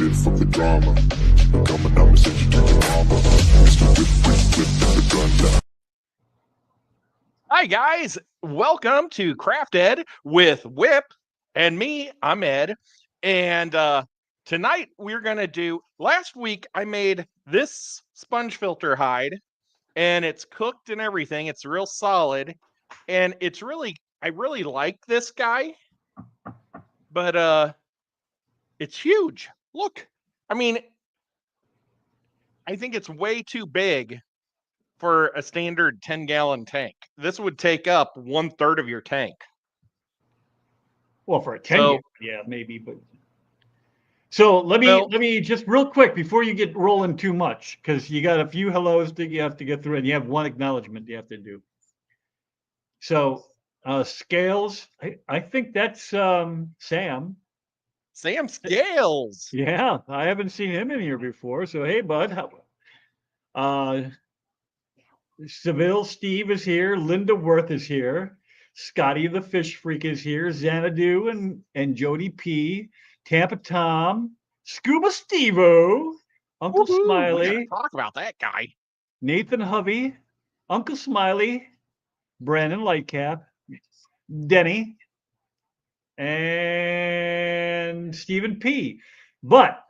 shit, fuck the drama. Keep it coming, I'ma send you to your mama. Mr. Whip, the gun down. Hi, guys. Welcome to Craft Ed with Whip and me. I'm Ed. And tonight we're going to do. Last week I made this sponge filter hide and it's cooked and everything. It's real solid. And I really like this guy, but it's huge. Look, I mean, I think it's way too big for a standard 10-gallon tank. This would take up 1/3 of your tank. Well, for a 10 So- year, yeah, maybe, but so let me just real quick before you get rolling too much, because you got a few hellos that you have to get through, and you have one acknowledgement you have to do. So Scales, I think that's Sam. Sam Scales. Yeah, I haven't seen him in here before. So hey, bud. Seville Steve is here. Linda Worth is here. Scotty the Fish Freak is here. Xanadu and Jody P. Tampa Tom. Scuba Stevo. Uncle Woohoo, we Smiley. gotta talk about that guy. Nathan Hovey. Uncle Smiley. Brandon Lightcap. Denny. And Stephen P. But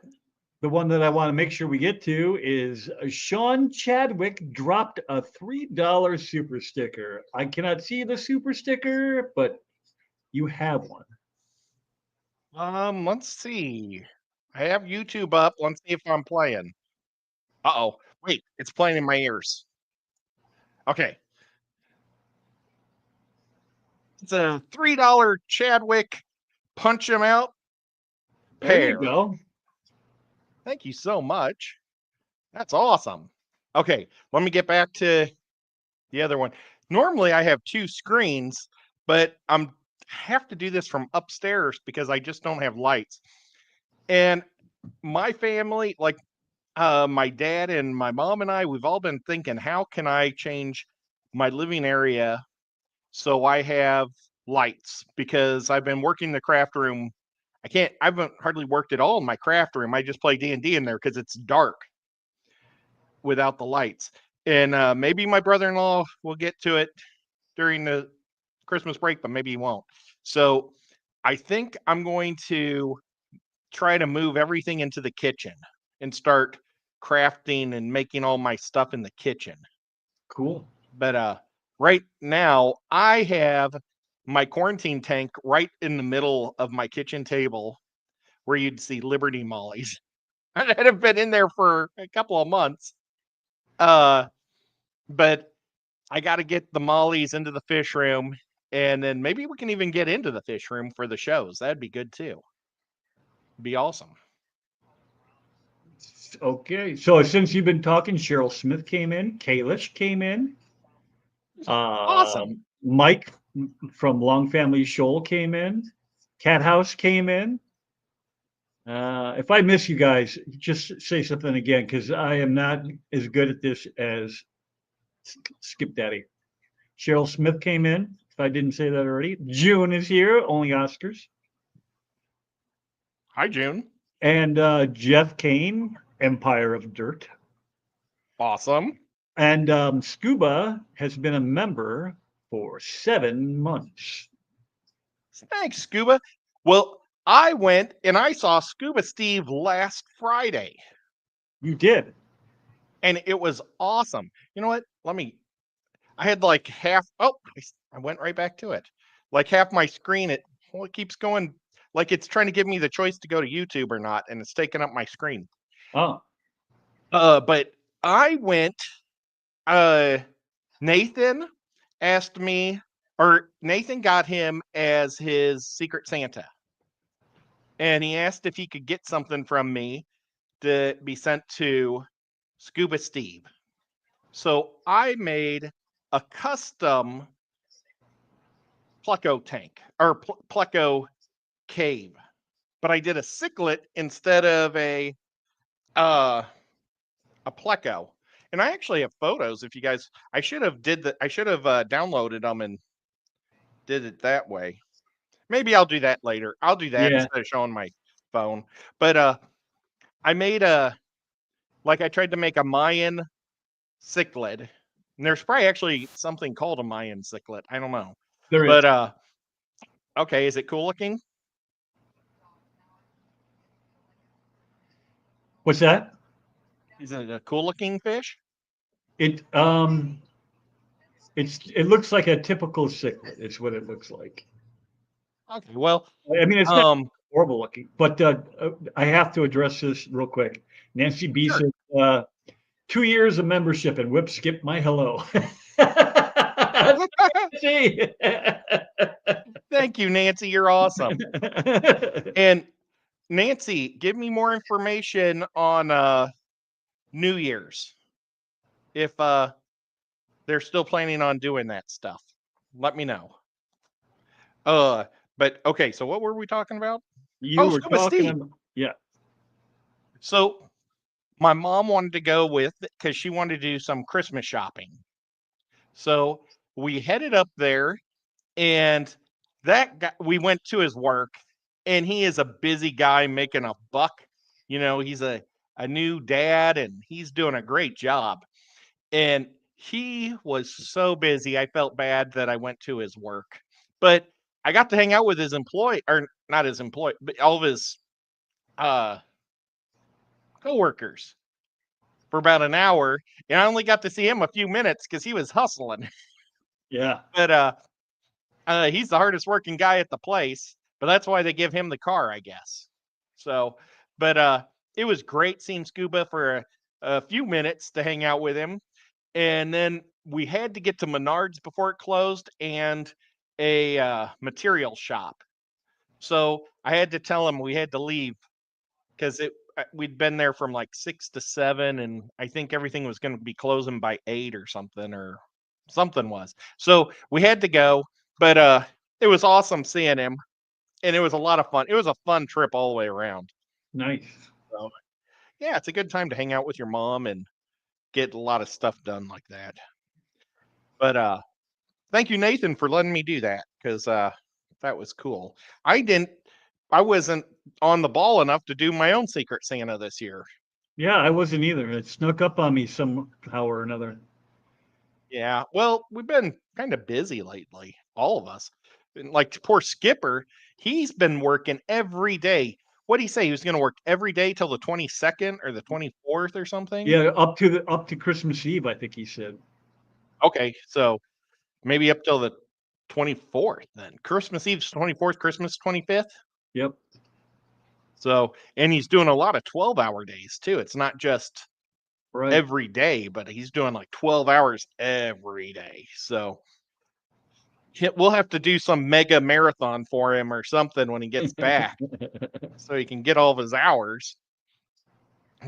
the one that I want to make sure we get to is Sean Chadwick dropped a $3 super sticker. I cannot see the super sticker, but you have one. Let's see. I have YouTube up. Let's see if I'm playing. Uh-oh. Wait, it's playing in my ears. Okay. It's a $3 Chadwick punch him out There pair. you go. Thank you so much. That's awesome. Okay, let me get back to the other one. Normally I have two screens, but I'm have to do this from upstairs because I just don't have lights. And my family, like my dad and my mom and I, we've all been thinking, how can I change my living area so I have lights? Because I've been working the craft room. I haven't hardly worked at all in my craft room. I just play D&D in there because it's dark without the lights. And maybe my brother-in-law will get to it during the Christmas break, but maybe he won't. So I think I'm going to try to move everything into the kitchen and start crafting and making all my stuff in the kitchen. Cool. But right now I have my quarantine tank right in the middle of my kitchen table where you'd see Liberty Mollies that have been in there for a couple of months. But I got to get the mollies into the fish room, and then maybe we can even get into the fish room for the shows. That'd be good too. Be awesome. Okay. So since you've been talking, Cheryl Smith came in. Kalish came in. Awesome. Mike from Long Family Shoal came in. Cat House came in. If I miss you guys, just say something again because I am not as good at this as Skip Daddy. Cheryl Smith came in. If I didn't say that already, June is here. Only Oscars. Hi, June. And Jeff Kane, Empire of Dirt. Awesome. And Scuba has been a member for 7 months. Thanks, Scuba. Well, I went and I saw Scuba Steve last Friday. You did. And it was awesome. You know what? I had like half. Oh, I went right back to it. Like half my screen, it keeps going. Like it's trying to give me the choice to go to YouTube or not, and it's taking up my screen. Oh. But I went. Nathan asked me, or Nathan got him as his Secret Santa, and he asked if he could get something from me to be sent to Scuba Steve. So I made a custom Pleco tank or Pleco cave, but I did a ciclet instead of a Pleco. And I actually have photos. If you guys, I should have downloaded them and did it that way. Maybe I'll do that later. I'll do that instead of showing my phone. But I made I tried to make a Mayan cichlid. And there's probably actually something called a Mayan cichlid. I don't know. There is. But okay, is it cool looking? What's that? Is it a cool looking fish? It it looks like a typical cichlid. It's what it looks like. Okay, well, I mean, it's not um, horrible looking, but I have to address this real quick. Nancy B Sure. said, 2 years of membership and Whip skipped my hello. See? Thank you, Nancy. You're awesome. And Nancy, give me more information on New Year's. If they're still planning on doing that stuff, let me know. But okay, so what were we talking about? You were Scuba talking Steve. about, yeah. So my mom wanted to go with because she wanted to do some Christmas shopping. So we headed up there, and that guy, we went to his work, and he is a busy guy making a buck. You know, he's a new dad, and he's doing a great job. And he was so busy, I felt bad that I went to his work. But I got to hang out with his employee, or not his employee, but all of his coworkers for about an hour, and I only got to see him a few minutes because he was hustling. Yeah. But he's the hardest working guy at the place, but that's why they give him the car, I guess. So, but it was great seeing Scuba for a few minutes to hang out with him. And then we had to get to Menards before it closed and a material shop. So I had to tell him we had to leave because we'd been there from like 6 to 7, and I think everything was going to be closing by 8 or something was. So we had to go, but it was awesome seeing him, and it was a lot of fun. It was a fun trip all the way around. Nice. So yeah, it's a good time to hang out with your mom and get a lot of stuff done like that. But thank you, Nathan, for letting me do that because that was cool. I wasn't on the ball enough to do my own Secret Santa this year. Yeah, I wasn't either. It snuck up on me somehow or another. Yeah, well, we've been kind of busy lately, all of us. And like poor Skipper, he's been working every day. What did he say? He was going to work every day till the 22nd or the 24th or something? Yeah, up to Christmas Eve, I think he said. Okay, so maybe up till the 24th then. Christmas Eve's 24th, Christmas 25th. Yep. So, and he's doing a lot of 12-hour days too. It's not just Right. every day, but he's doing like 12 hours every day. So we'll have to do some mega marathon for him or something when he gets back so he can get all of his hours.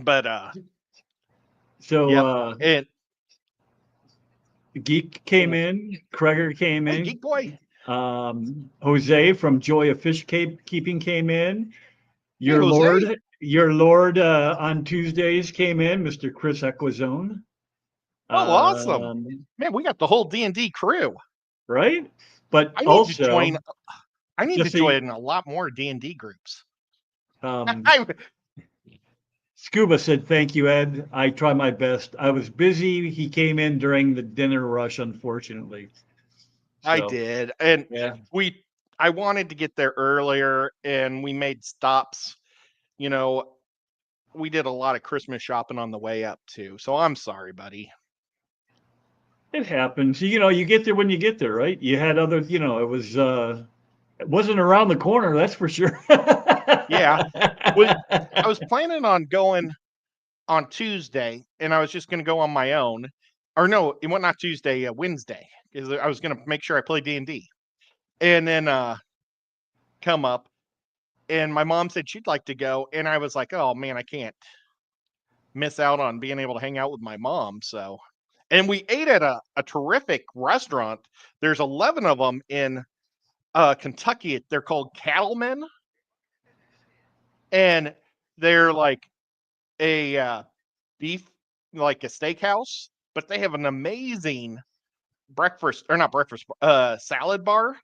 But So yep. And Geek came in, Kreger came hey, in, Geek Boy. Jose from Joy of Fish Keeping came in. Your Hey, Jose. Lord on Tuesdays came in, Mr. Chris Equizone. Oh, awesome. Man, we got the whole D&D crew. Right? But I need also, to join. I need to just so join a lot more D&D groups. Scuba said, "Thank you, Ed. I try my best. I was busy. He came in during the dinner rush, unfortunately." I So, did. And yeah. I wanted to get there earlier, and we made stops. You know, we did a lot of Christmas shopping on the way up too. So I'm sorry, buddy. It happens. You know, you get there when you get there, right? You had other, you know, it wasn't around the corner, that's for sure. Yeah. Well, I was planning on going on Tuesday, and I was just going to go on my own. Or no, it went not Tuesday, Wednesday, because I was going to make sure I play D&D. And then come up, and my mom said she'd like to go, and I was like, oh man, I can't miss out on being able to hang out with my mom. So, and we ate at a terrific restaurant. There's 11 of them in Kentucky. They're called Cattlemen, and they're like a beef, like a steakhouse, but they have an amazing breakfast, or not breakfast, salad bar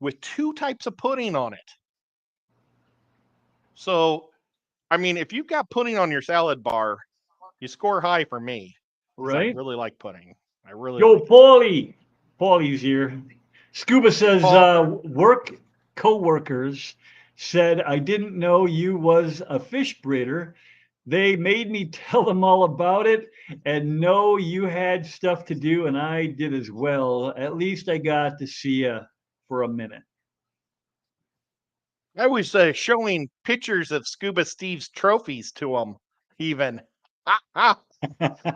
with 2 types of pudding on it. So I mean, if you've got pudding on your salad bar, you score high for me. 'Cause I Right? really like pudding. I really Yo, like it. Paulie. Paulie's here. Scuba says, Paul. work co-workers said, I didn't know you was a fish breeder. They made me tell them all about it and know you had stuff to do, and I did as well. At least I got to see you for a minute. I was showing pictures of Scuba Steve's trophies to them, even.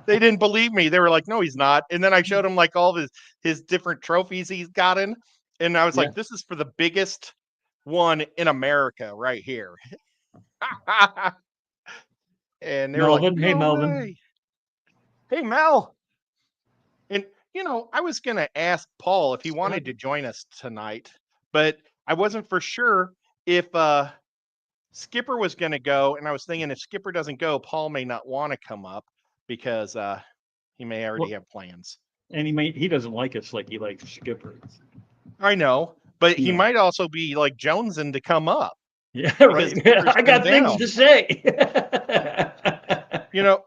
They didn't believe me. They were like, no, he's not. And then I showed him like all his different trophies he's gotten. And I was Yeah. like, this is for the biggest one in America right here. And they were like, Melvin, hey, no Melvin. way. Hey, Mel. And, you know, I was going to ask Paul if he wanted to join us tonight, but I wasn't for sure if Skipper was going to go. And I was thinking if Skipper doesn't go, Paul may not want to come up because he may already have plans. And he doesn't like us like he likes Skipper. I know, but he Yeah. might also be like jonesing to come up. Yeah, Because right. Skipper's I got been things down. to say. You know,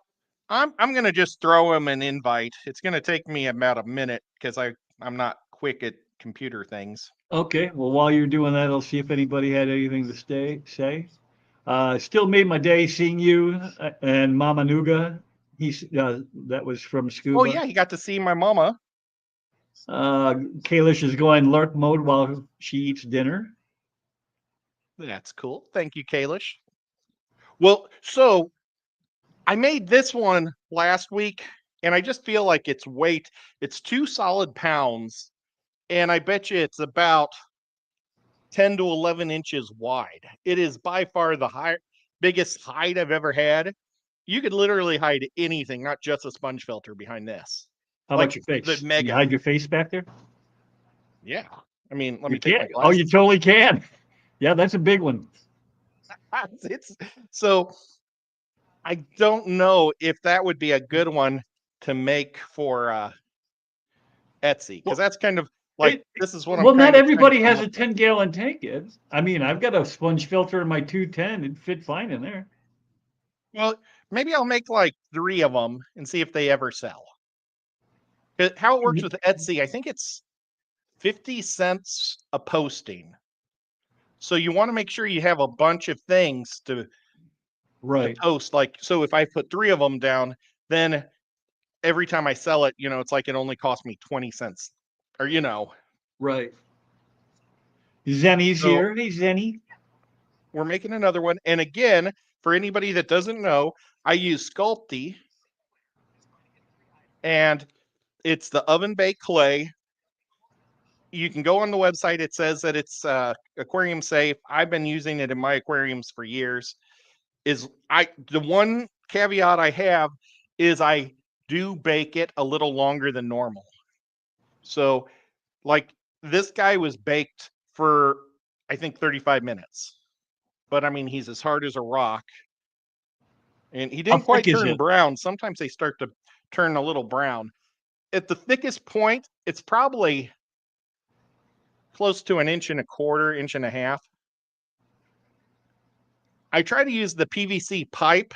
I'm gonna just throw him an invite. It's gonna take me about a minute because I'm not quick at computer things. Okay, well, while you're doing that, I'll see if anybody had anything to say. Still made my day seeing you and Mama Nuga. That was from Scuba. Oh yeah, he got to see my mama. Kalish is going lurk mode while she eats dinner. That's cool. Thank you, Kalish. Well, so I made this one last week, and I just feel like its weight, it's 2 solid pounds, and I bet you it's about 10 to 11 inches wide. It is by far the biggest hide I've ever had. You could literally hide anything, not just a sponge filter behind this. How Like about your face? the Can mega. you hide your face back there? Yeah. I mean, let You me take my can. Oh, glasses. you totally can. Yeah, that's a big one. It's so I don't know if that would be a good one to make for Etsy, because that's kind of like this is what I'm Well, kind not of trying to everybody come has up a with. 10-gallon tank, Ed. I mean, I've got a sponge filter in my 210. It'd fit fine in there. Well, maybe I'll make like 3 of them and see if they ever sell. How it works with Etsy, I think it's 50 cents a posting. So you want to make sure you have a bunch of things to Right. post. Like, so if I put 3 of them down, then every time I sell it, you know, it's like it only cost me 20 cents or, you know. Right. Zenny's So here. Hey, Zenny. we're making another one. And again, for anybody that doesn't know, I use Sculpey, and it's the oven baked clay. You can go on the website. It says that it's aquarium safe. I've been using it in my aquariums for years. The one caveat I have is I do bake it a little longer than normal. So like this guy was baked for I think 35 minutes. But I mean, he's as hard as a rock. And he didn't quite turn brown. Sometimes they start to turn a little brown. At the thickest point, it's probably close to 1.25 inches, 1.5 inches. I try to use the PVC pipe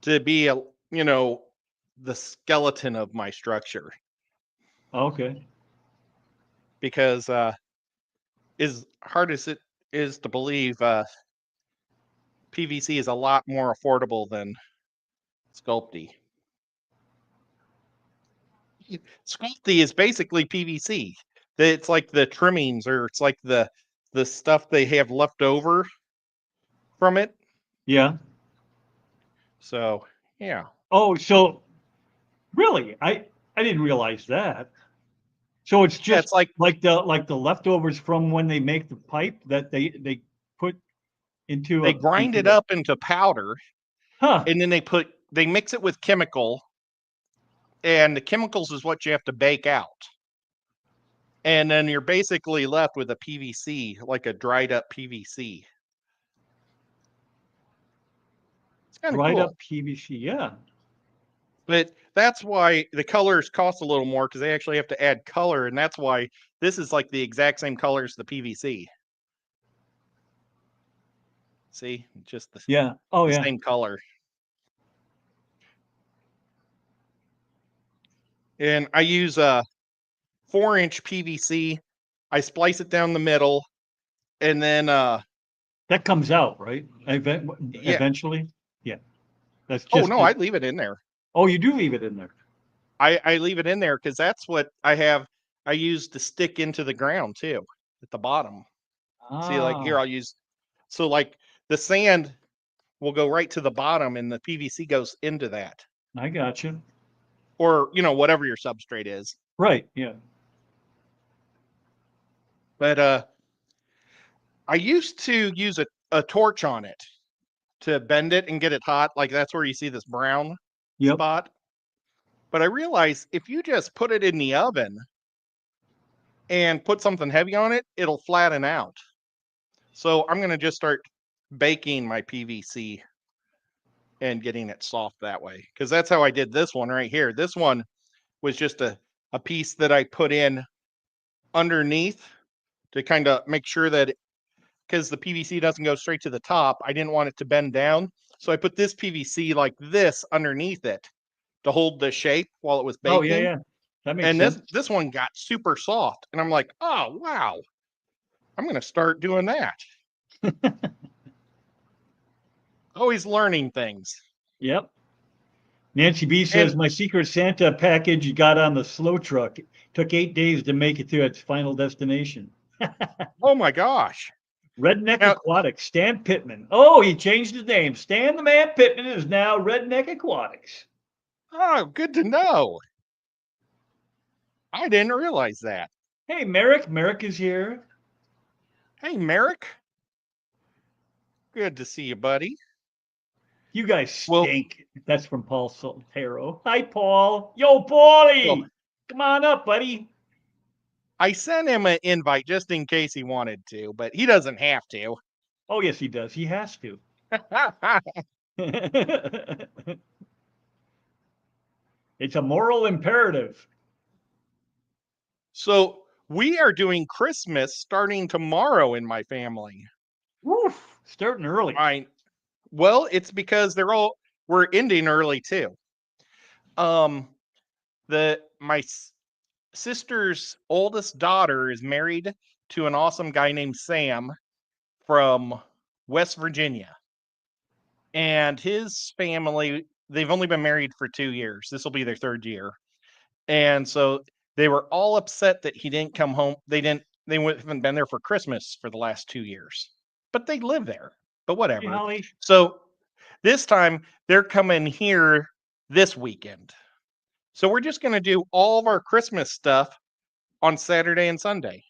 to be the skeleton of my structure. Okay. Because as hard as it is to believe, PVC is a lot more affordable than Sculpey. Sculpey is basically PVC. It's like the trimmings, or it's like the stuff they have left over from it. Yeah. So yeah. Oh, so really, I didn't realize that. So it's just it's like the leftovers from when they make the pipe that they put into they grind it up into powder, and then they mix it with chemical, and the chemicals is what you have to bake out. And then you're basically left with a PVC, like a dried up PVC. It's kind of cool. Dried up PVC, yeah. But that's why the colors cost a little more, because they actually have to add color, and that's why this is like the exact same color as the PVC. See, just Yeah. Oh, the yeah. same color. And I use a 4-inch PVC. I splice it down the middle, and then That comes out, right? yeah. Eventually. Yeah. That's Oh just. no, I leave it in there. Oh, you do leave it in there. I leave it in there because that's what I have. I use to stick into the ground too, at the bottom. See, like here, Ah, I'll use so like the sand will go right to the bottom, and the PVC goes into that, I got you. or whatever your substrate is. Right. Yeah. But I used to use a torch on it to bend it and get it hot. Like that's where you see this brown Yep. spot. But I realized if you just put it in the oven and put something heavy on it, it'll flatten out. So I'm going to just start baking my PVC and getting it soft that way. Because that's how I did this one right here. This one was just a piece that I put in underneath to kind of make sure that, because the PVC doesn't go straight to the top, I didn't want it to bend down. So I put this PVC like this underneath it to hold the shape while it was baking. Oh, yeah, yeah. That makes And sense. this one got super soft. And I'm like, oh, wow. I'm going to start doing that. Always learning things. Yep. Nancy B says, And my Secret Santa package got on the slow truck. Took 8 days to make it to its final destination. oh my gosh. Redneck Now, Aquatics, Stan Pittman. Oh, he changed his name. Stan the Man Pittman is now Redneck Aquatics. oh, good to know. I didn't realize that. Hey, Merrick. Merrick is here. Hey, Merrick. Good to see you, buddy. You guys Well, stink. That's from Paul Soltero. Hi, Paul. Yo, Paulie. well, Come on up, buddy. I sent him an invite just in case he wanted to, but he doesn't have to. Oh, yes, he does. He has to. It's a moral imperative. So we are doing Christmas starting tomorrow in my family. Woof. Starting early. Well, it's because we're ending early too. My sister's oldest daughter is married to an awesome guy named Sam from West Virginia. And his family, they've only been married for 2 years. This will be their 3rd year. And so they were all upset that he didn't come home. They haven't been there for Christmas for the last 2 years. But they live there. But Hey, whatever. Holly. So this time they're coming here this weekend. So we're just going to do all of our Christmas stuff on Saturday and Sunday.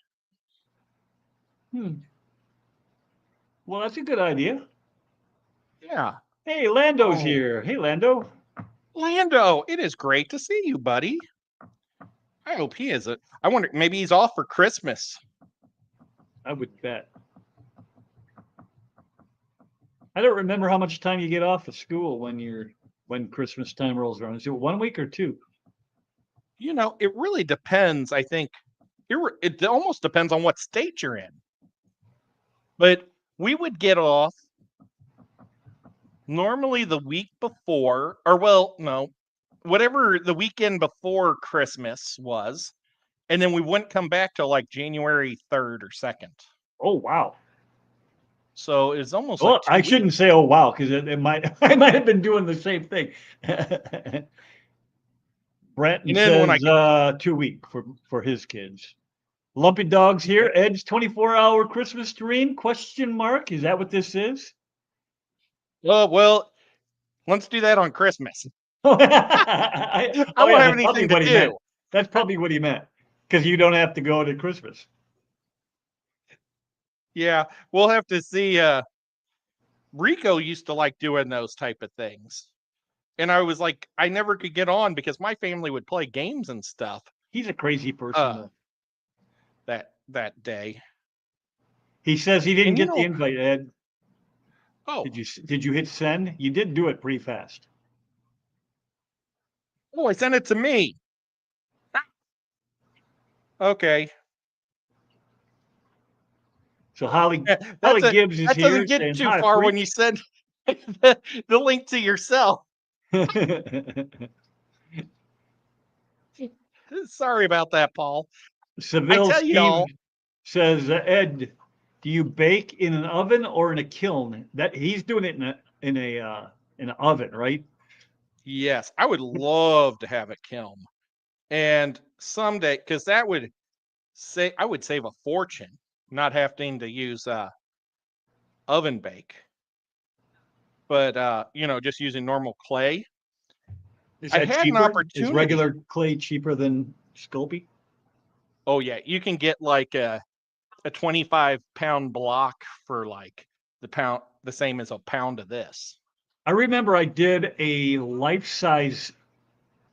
Well, that's a good idea. Yeah. Hey, Lando's Oh. here. Hey, Lando. Lando, it is great to see you, buddy. I hope he is. I wonder, maybe he's off for Christmas. I would bet. I don't remember how much time you get off of school when Christmas time rolls around. Is it 1 week or 2? It really depends. I think it almost depends on what state you're in. But we would get off normally the week before, or well, no, whatever the weekend before Christmas was, and then we wouldn't come back till like January 3rd or 2nd. Oh, wow. So it's almost Well, like 2 I weeks. shouldn't say, oh, wow, because I might have been doing the same thing. Brenton And then when says 2 week for his kids. Lumpy Dog's here. Ed's 24-hour Christmas dream? Question mark. Is that what this is? well, let's do that on Christmas. I I oh, don't yeah, have that's probably anything to what he meant. do. That's probably what he meant. Because you don't have to go to Christmas. Yeah, we'll have to see. Rico used to like doing those type of things. And I was like, I never could get on because my family would play games and stuff He's a crazy person. Though. that day. He says he didn't And you get the know, invite, Ed. oh, Did you hit send? You did do it pretty fast. oh, I sent it to me. Okay. So Holly That's a, Gibbs is that here doesn't get saying, too "Hi, far when freak." you send the link to yourself. Sorry about that, Paul. I Seville tell y'all, Steve says, Ed, do you bake in an oven or in a kiln? That he's doing it in an oven, right? yes, I would love to have a kiln. And someday, because that would say I would save a fortune not having to use oven bake. But just using normal clay. Is I that had an cheaper? Is opportunity. regular clay cheaper than Sculpey? Oh yeah, you can get like a 25-pound block for like the same as a pound of this. I remember I did a life-size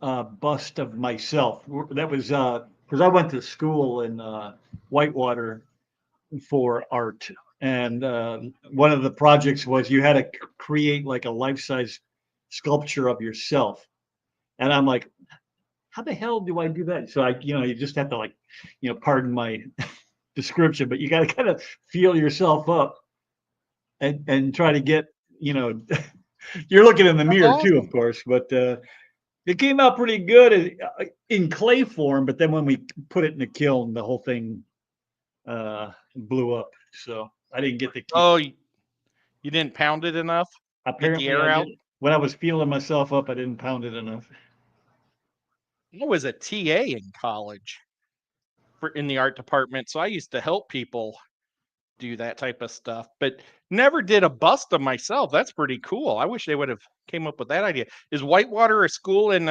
bust of myself. That was because I went to school in Whitewater for art, and one of the projects was you had to create like a life-size sculpture of yourself. And I'm like, how the hell do I do that? So you just have to pardon my description, but you got to kind of feel yourself up and try to get, you're looking in the That's mirror too, of awesome. course, but it came out pretty good in clay form. But then when we put it in the kiln, the whole thing blew up. So I didn't get to keep. Oh, you didn't pound it enough? Get the Apparently, air I out? did. When I was feeling myself up, I didn't pound it enough. I was a TA in college in the art department, so I used to help people do that type of stuff, but never did a bust of myself. That's pretty cool. I wish they would have came up with that idea. Is Whitewater a school in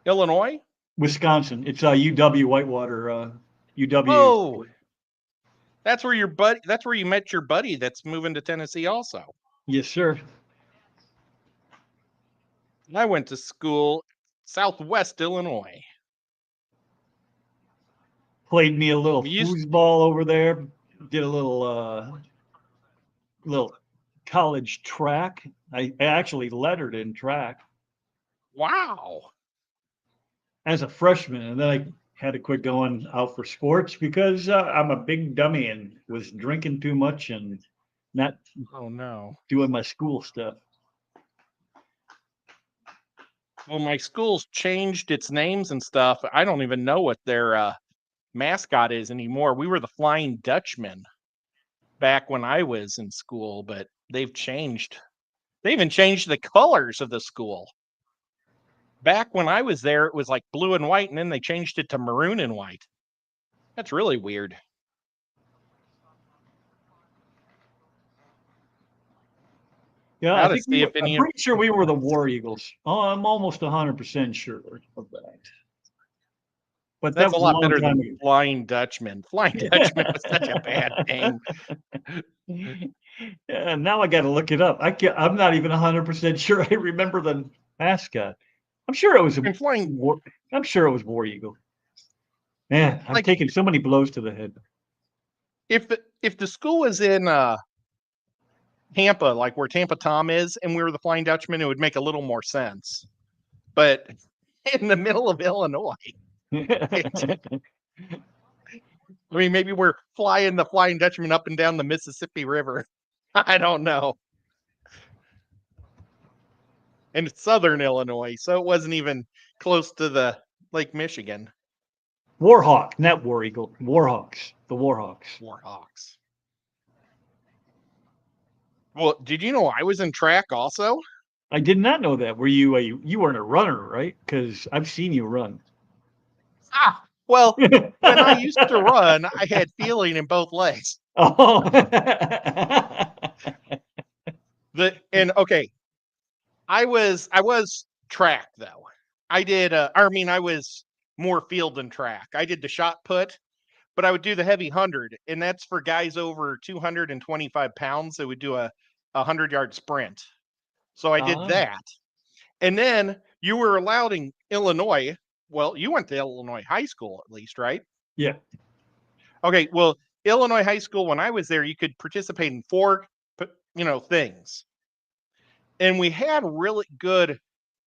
Illinois? Wisconsin. It's UW Whitewater. UW. Oh, that's where that's where you met your buddy that's moving to Tennessee also. Yes, sir. I went to school Southwest Illinois. Played me a little We used foosball over there. Did a little college track. I actually lettered in track wow. as a freshman, and then I had to quit going out for sports because I'm a big dummy and was drinking too much and not Oh no. doing my school stuff. Well, my school's changed its names and stuff. I don't even know what their mascot is anymore. We were the Flying Dutchman back when I was in school, but they've changed. They even changed the colors of the school. Back when I was there, it was like blue and white, and then they changed it to maroon and white. That's really weird. Yeah, I I gotta think see if I'm any of pretty sure we were the War Eagles. Oh, I'm almost 100% sure of that. But that that's a was a lot long better time than ago. Flying Dutchman. Flying Dutchman was such a bad name. Yeah, now I got to look it up. I'm not even 100% sure I remember the mascot. I'm sure it was And Flying, I'm sure it was War Eagle. Man, I'm like taking so many blows to the head. if the school was in Tampa, like where Tampa Tom is, and we were the Flying Dutchman, it would make a little more sense. But in the middle of Illinois, I mean, maybe we're flying the Flying Dutchman up and down the Mississippi River. I don't know. And it's southern Illinois, so it wasn't even close to the Lake Michigan. Warhawk, not War Eagle. Warhawks. The Warhawks. Warhawks. Well, did you know I was in track also? I did not know that. Were you weren't a runner, right? Because I've seen you run. Well, when I used to run, I had feeling in both legs. Oh. Okay, I was track though. I was more field than track. I did the shot put, but I would do the heavy 100, and that's for guys over 225 pounds that would do a 100-yard sprint. So I did that. And then you were allowed in Illinois. Well, you went to Illinois high school at least, right? Yeah. Okay. Well, Illinois high school, when I was there, you could participate in 4, things. And we had really good,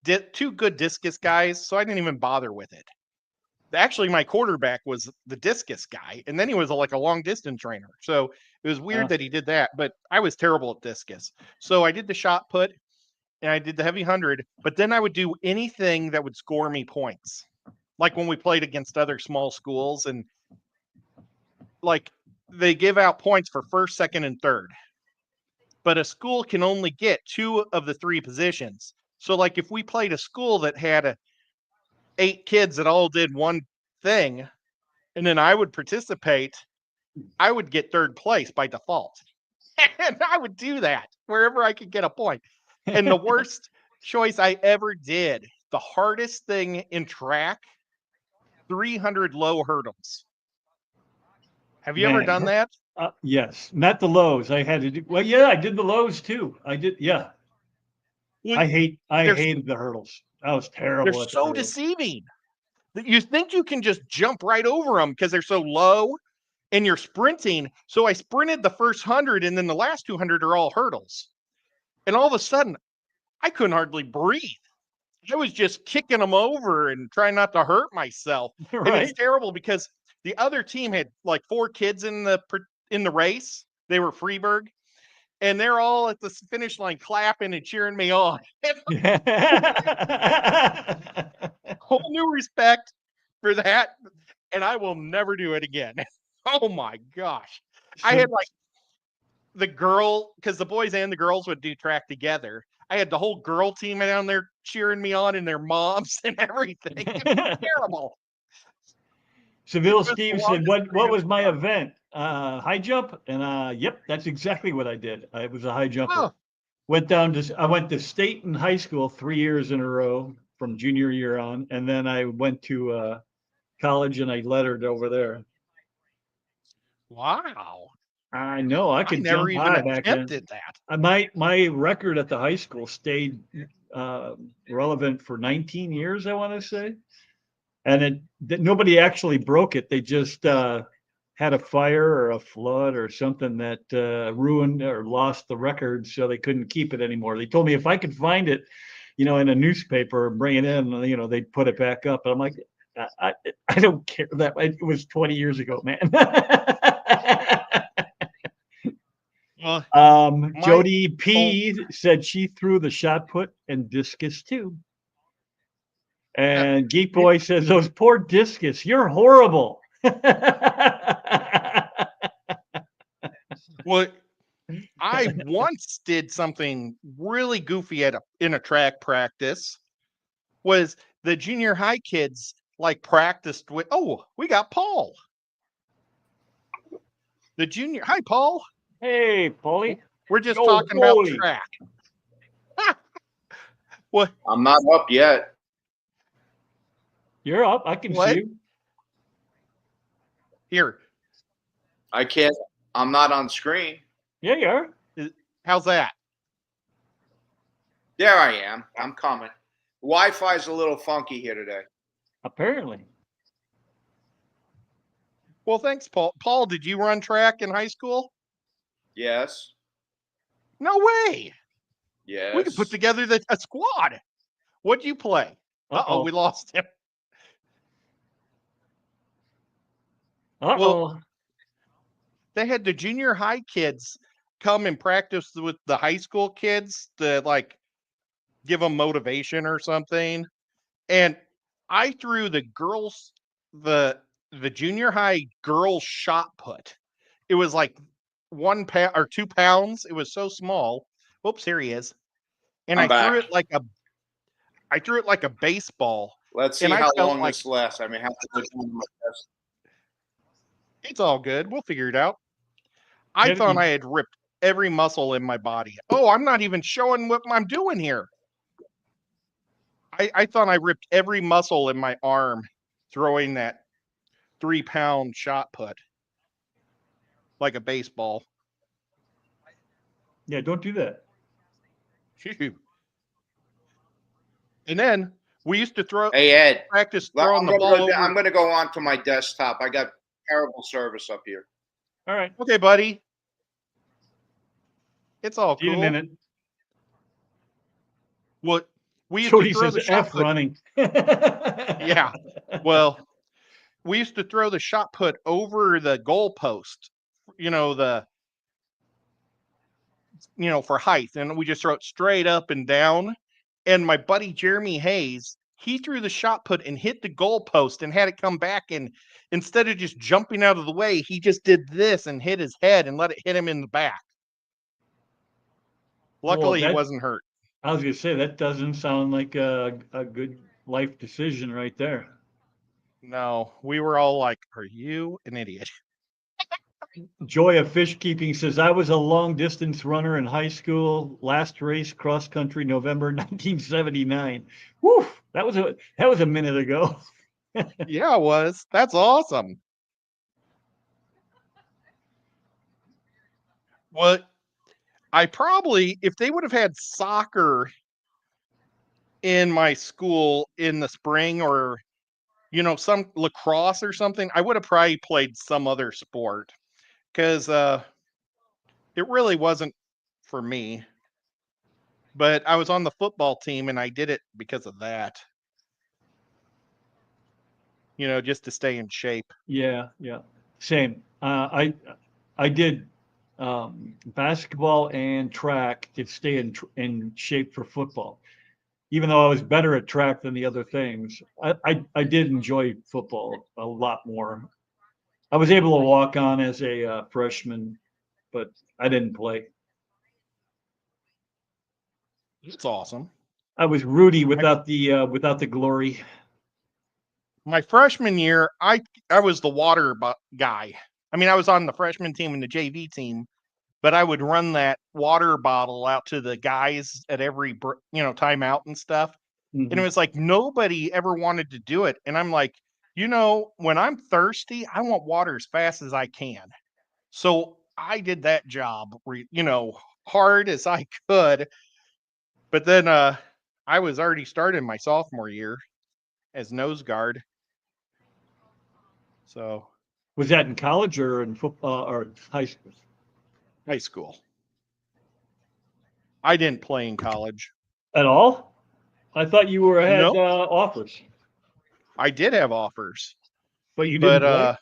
2 good discus guys, so I didn't even bother with it. actually my quarterback was the discus guy, and then he was like a long distance trainer. So it was weird that he did that, but I was terrible at discus. So I did the shot put and I did the heavy 100, but then I would do anything that would score me points. Like when we played against other small schools, and like they give out points for first, second, and third. But a school can only get 2 of the 3 positions. So like if we played a school that had 8 kids that all did one thing, and then I would participate, I would get 3rd place by default. And I would do that wherever I could get a point. And the worst choice I ever did, the hardest thing in track, 300 low hurdles. Have you ever Man, done that? Yes, not the lows. I had to do. Well, yeah, I did the lows too. I did. Yeah, Well, I they're- hated the hurdles. I was They're terrible at the so hurdles. deceiving that you think you can just jump right over them because they're so low and you're sprinting. So I sprinted the first 100, and then the last 200 are all hurdles. And all of a sudden, I couldn't hardly breathe. I was just kicking them over and trying not to hurt myself. And Right? it's terrible because the other team had like 4 kids in the race. They were Freeburg, and they're all at the finish line clapping and cheering me on. Whole new respect for that, and I will never do it again. Oh my gosh. I had like the girl, because the boys and the girls would do track together. I had the whole girl team down there cheering me on and their moms and everything. It was terrible. Seville was the Steve said, longest "What was freedom my of event? High jump." And yep, that's exactly what I did. I was a high jumper. Oh, I went to state and high school 3 years in a row from junior year on, and then I went to college and I lettered over there. wow. I know I I could never jump even high back then. attempted that. My record at the high school stayed relevant for 19 years, I want to say, and nobody actually broke it. They just had a fire or a flood or something that ruined or lost the record, so they couldn't keep it anymore. They told me if I could find it, in a newspaper and bring it in, they'd put it back up. And I'm like, I don't care. That it was 20 years ago, man. Well, Jody P said she threw the shot put and discus too. And Geek Boy says, those poor discus, you're horrible. well, I once did something really goofy in a track practice. Was the junior high kids like practiced with? Oh, we got Paul. Hi, Paul. Hey, Paulie. We're just Yo, talking about Paulie. track. What? I'm not up yet. You're up. I can What? see you. Here, I can't. I'm not on screen. Yeah, you are. how's that? There I am. I'm coming. Wi-Fi's a little funky here today. Apparently. Well, thanks, Paul. Paul, did you run track in high school? Yes. No way. Yes. We could put together a squad. What'd you play? Uh-oh, we lost him. Uh-oh. They had the junior high kids come and practice with the high school kids to like give them motivation or something. And I threw the girls, the junior high girls shot put. It was like 1 pound or 2 pounds. It was so small. Oops, here he is. And I'm I back. threw it like a baseball. Let's see and I how felt long like- this lasts. I may have to look on my test. It's all good. We'll figure it out. I Yeah, thought you- I had ripped every muscle in my body. Oh, I'm not even showing what I'm doing here. I thought I ripped every muscle in my arm throwing that 3-pound shot put like a baseball. Yeah, don't do that. Phew. And then we used to Hey Ed, practice I'm throwing the ball over. going to go on to my desktop. I got terrible service up here. All right. Okay, buddy. It's all See you in cool. a minute. What we used Jody to throw says the shot F put. running. Yeah. Well, we used to throw the shot put over the goal post, you know, for height, and we just throw it straight up and down. And my buddy Jeremy Hayes, he threw the shot put and hit the goal post and had it come back. And instead of just jumping out of the way, he just did this and hit his head and let it hit him in the back. Luckily, he wasn't hurt. I was going to say, that doesn't sound like a good life decision right there. No, we were all like, are you an idiot? Joy of Fish Keeping says, I was a long distance runner in high school. Last race cross country, November 1979. Whew, that was a minute ago. Yeah, it was. That's awesome. Well, I probably, if they would have had soccer in my school in the spring, or, you know, some lacrosse or something, I would have probably played some other sport, because it really wasn't for me. But I was on the football team and I did it because of that. You know, just to stay in shape. Yeah. Same. I did basketball and track to stay in shape for football. Even though I was better at track than the other things, I did enjoy football a lot more. I was able to walk on as a freshman, but I didn't play. It's awesome. I was Rudy without the glory. My freshman year, I was the water guy. I mean, I was on the freshman team and the JV team, but I would run that water bottle out to the guys at every, timeout and stuff. Mhm. And it was like nobody ever wanted to do it. And I'm like, when I'm thirsty, I want water as fast as I can. So I did that job, hard as I could. But then I was already starting my sophomore year as nose guard. So Was that in college or in football or high school? High school. I didn't play in college At all? I thought you had Nope. offers, I did have offers, but you didn't play.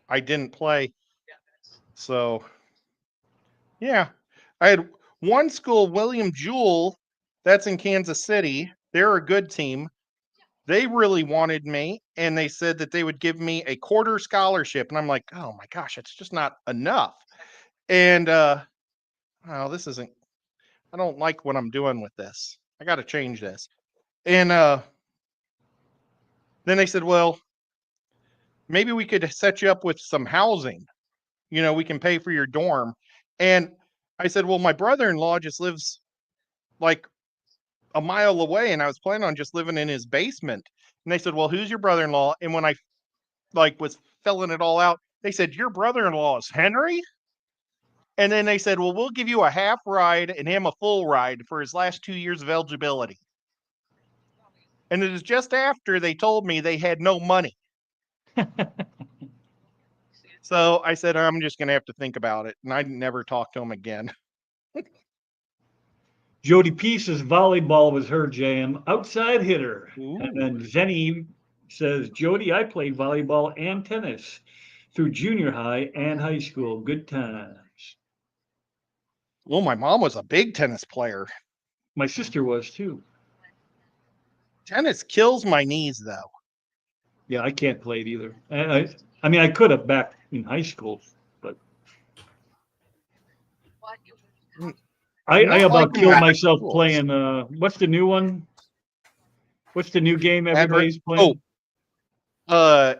I didn't play. So, yeah, I had one school, William Jewell, that's in Kansas City. They're a good team. They really wanted me, and they said that they would give me a quarter scholarship. And I'm like, oh my gosh, it's just not enough. And this isn't. I don't like what I'm doing with this. I got to change this. And then they said, well, maybe we could set you up with some housing. We can pay for your dorm. And I said, well, my brother-in-law just lives like a mile away, and I was planning on just living in his basement. And they said, well, who's your brother-in-law? And when I was filling it all out, they said, your brother-in-law is Henry? And then they said, well, we'll give you a half ride and him a full ride for his last 2 years of eligibility. And it was just after they told me they had no money. So I said, I'm just going to have to think about it. And I never talked to him again. Jody P says volleyball was her jam. Outside hitter. Ooh. And then Zenny says, Jody, I played volleyball and tennis through junior high and high school. Good times. Well, my mom was a big tennis player. My sister was too. Tennis kills my knees, though. Yeah, I can't play it either. I mean, I could have back in high school, but I about killed myself playing. What's the new one? What's the new game everybody's playing? Pickleball.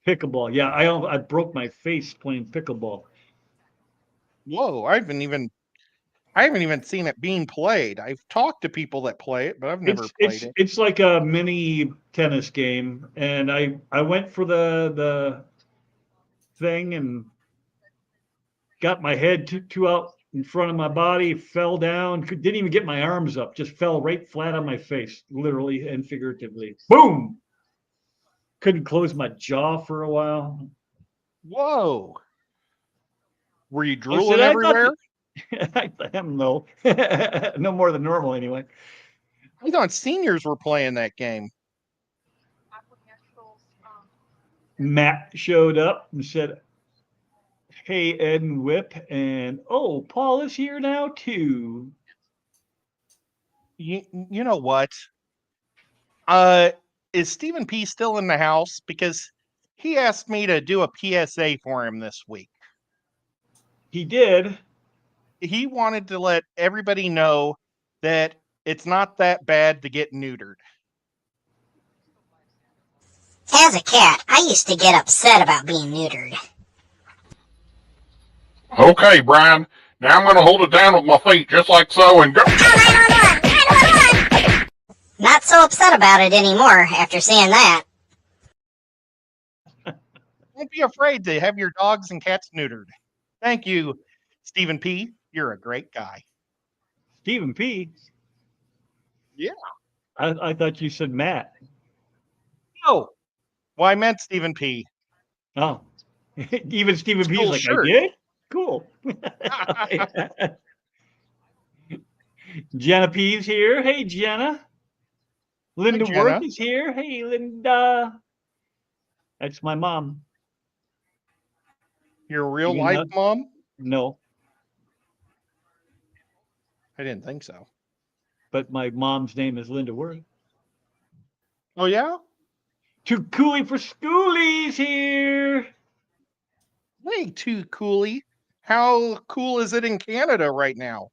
Pickleball. Yeah, I broke my face playing pickleball. Whoa, I haven't even seen it being played. I've talked to people that play it, but I've never played it. It's like a mini tennis game, and I went for the thing and got my head too out in front of my body, fell down, didn't even get my arms up, just fell right flat on my face, literally and figuratively. Boom! Couldn't close my jaw for a while. Whoa. Were you drooling everywhere? I am no. No more than normal anyway. I thought seniors were playing that game. Matt showed up and said, "Hey, Ed and Whip," and oh, Paul is here now too. You know what? Is Stephen P still in the house? Because he asked me to do a PSA for him this week. He did. He wanted to let everybody know that it's not that bad to get neutered. As a cat, I used to get upset about being neutered. Okay, Brian. Now I'm going to hold it down with my feet just like so and go. 911! 911! Not so upset about it anymore after seeing that. Don't be afraid to have your dogs and cats neutered. Thank you, Stephen P. You're a great guy. Stephen P. Yeah. I thought you said Matt. Oh, well, I meant Stephen P. Oh, even Stephen P. is Cool like, shirt. I did? Cool. Jenna P's here. Hey, Jenna. Linda Jenna. Worth is here. Hey, Linda. That's my mom. Your real You life know- mom? No, I didn't think so. but my mom's name is Linda Worth. Oh, yeah? Too Cooley for Schoolies here. Way too coolly. How cool is it in Canada right now?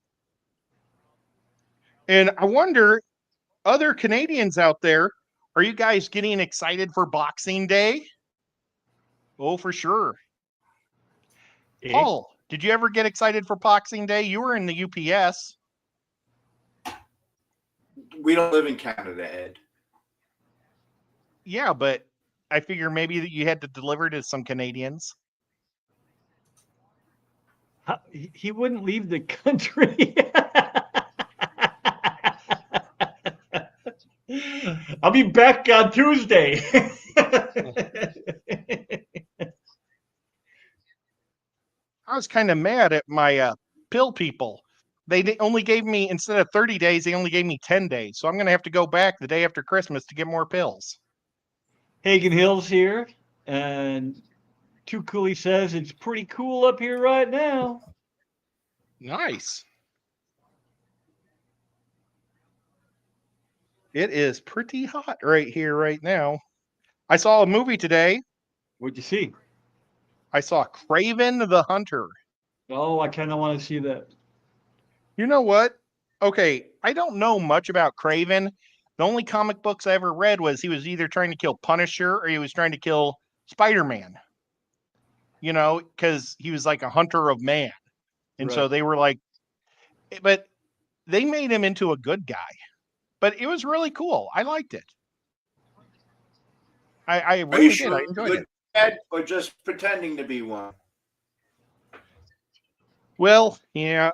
And I wonder, other Canadians out there, are you guys getting excited for Boxing Day? Oh, for sure. Eh? Paul, did you ever get excited for Boxing Day? You were in the UPS. We don't live in Canada, Ed. Yeah, but I figure maybe that you had to deliver to some Canadians. He wouldn't leave the country. I'll be back on Tuesday. I was kind of mad at my pill people. They only gave me, instead of 30 days, they only gave me 10 days. So I'm going to have to go back the day after Christmas to get more pills. Hagen Hill's here, and Too Cooley says it's pretty cool up here right now. Nice. It is pretty hot right here, right now. I saw a movie today. What'd you see? I saw Craven the Hunter. Oh, I kind of want to see that. You know what? Okay, I don't know much about Craven. The only comic books I ever read was he was either trying to kill Punisher or he was trying to kill Spider-Man. You know, because he was like a hunter of man. And so Right. they were like, but they made him into a good guy. But it was really cool. I liked it. I Are really you did. sure I it's enjoyed good, it. Ed, or just pretending to be one? Well, yeah.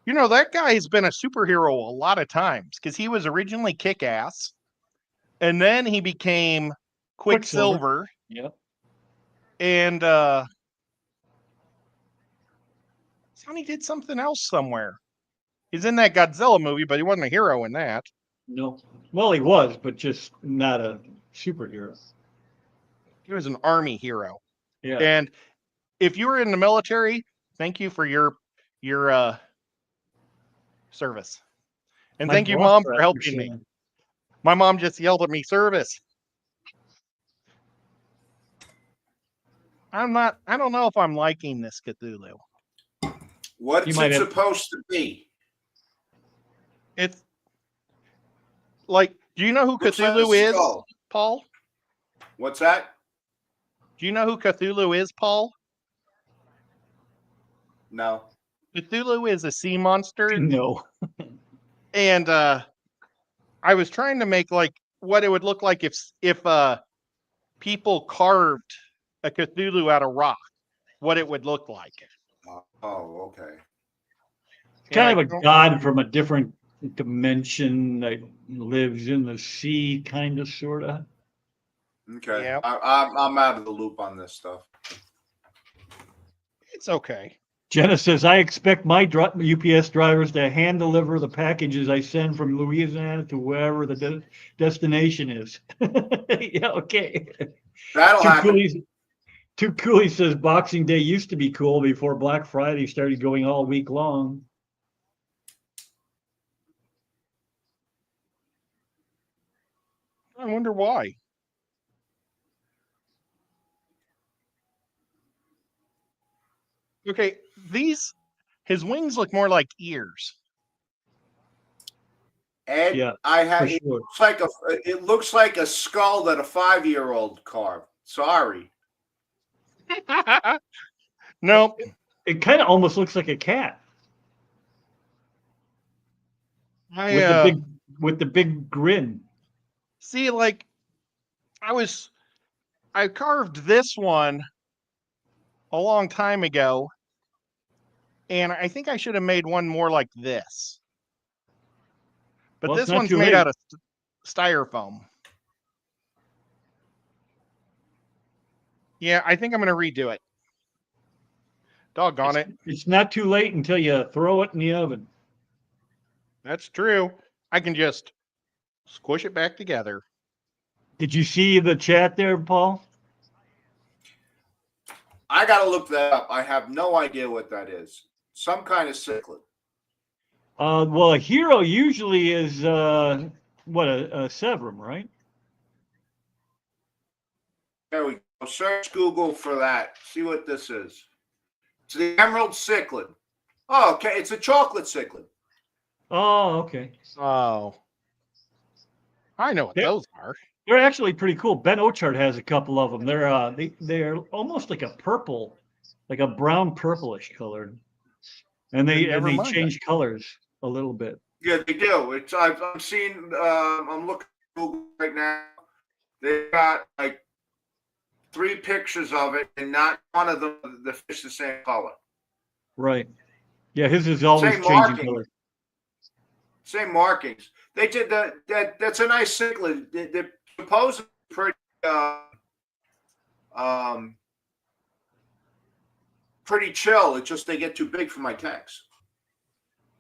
You know, that guy has been a superhero a lot of times because he was originally Kick-Ass, and then he became Quicksilver, Yep. and Sonny did something else somewhere. He's in that Godzilla movie, but he wasn't a hero in that. No. Well, he was, but just not a superhero. He was an army hero. Yeah. And if you were in the military, thank you for your service. And My thank you, boss Mom, for for helping me. saying- My mom just yelled at me, service. I don't know if I'm liking this Cthulhu. What's You it might have- supposed to be? It's like, do you know who Looks like a Cthulhu is, skull. Paul? What's that? Do you know who Cthulhu is, Paul? No. Cthulhu is a sea monster. No. And I was trying to make like what it would look like if people carved a Cthulhu out of rock, what it would look like. Oh, okay. Kind And of a god from a different dimension that lives in the sea, kind of, sort of. Okay. Yep. I'm out of the loop on this stuff. It's okay. Jenna says, I expect my UPS drivers to hand deliver the packages I send from Louisiana to wherever the destination is. Yeah, okay. That'll Two happen. Coolies, Two Coolies says Boxing Day used to be cool before Black Friday started going all week long. I wonder why. Okay, his wings look more like ears. Ed, Yeah, I have. for sure. It looks like a skull that a 5-year-old carved. Sorry. Nope. It kind of almost looks like a cat I with the big grin. see, like, I carved this one a long time ago, and I think I should have made one more like this. But Well, it's this not one's too made late. out of styrofoam. Yeah, I think I'm going to redo it. Doggone it. It's not too late until you throw it in the oven. That's true. I can just squish it back together. Did you see the chat there, Paul? I got to look that up. I have no idea what that is. Some kind of cichlid. Well, a hero usually is a Severum, right? There we go. Search Google for that. See what this is. It's the emerald cichlid. Oh, okay. It's a chocolate cichlid. Oh, okay. Oh. I know what Yeah. those are. They're actually pretty cool. Ben Ochart has a couple of them. They're almost like a purple, like a brown purplish colored, and they Never mind change colors a little bit. Yeah, they do. I'm seeing. I'm looking at Google right now. They got like 3 pictures of it, and not one of them the fish the same color. Right. Yeah, his is always Same changing marking. color. Same markings. They did that. That's a nice cichlid. They're supposedly pretty. Pretty chill. It's just they get too big for my tanks.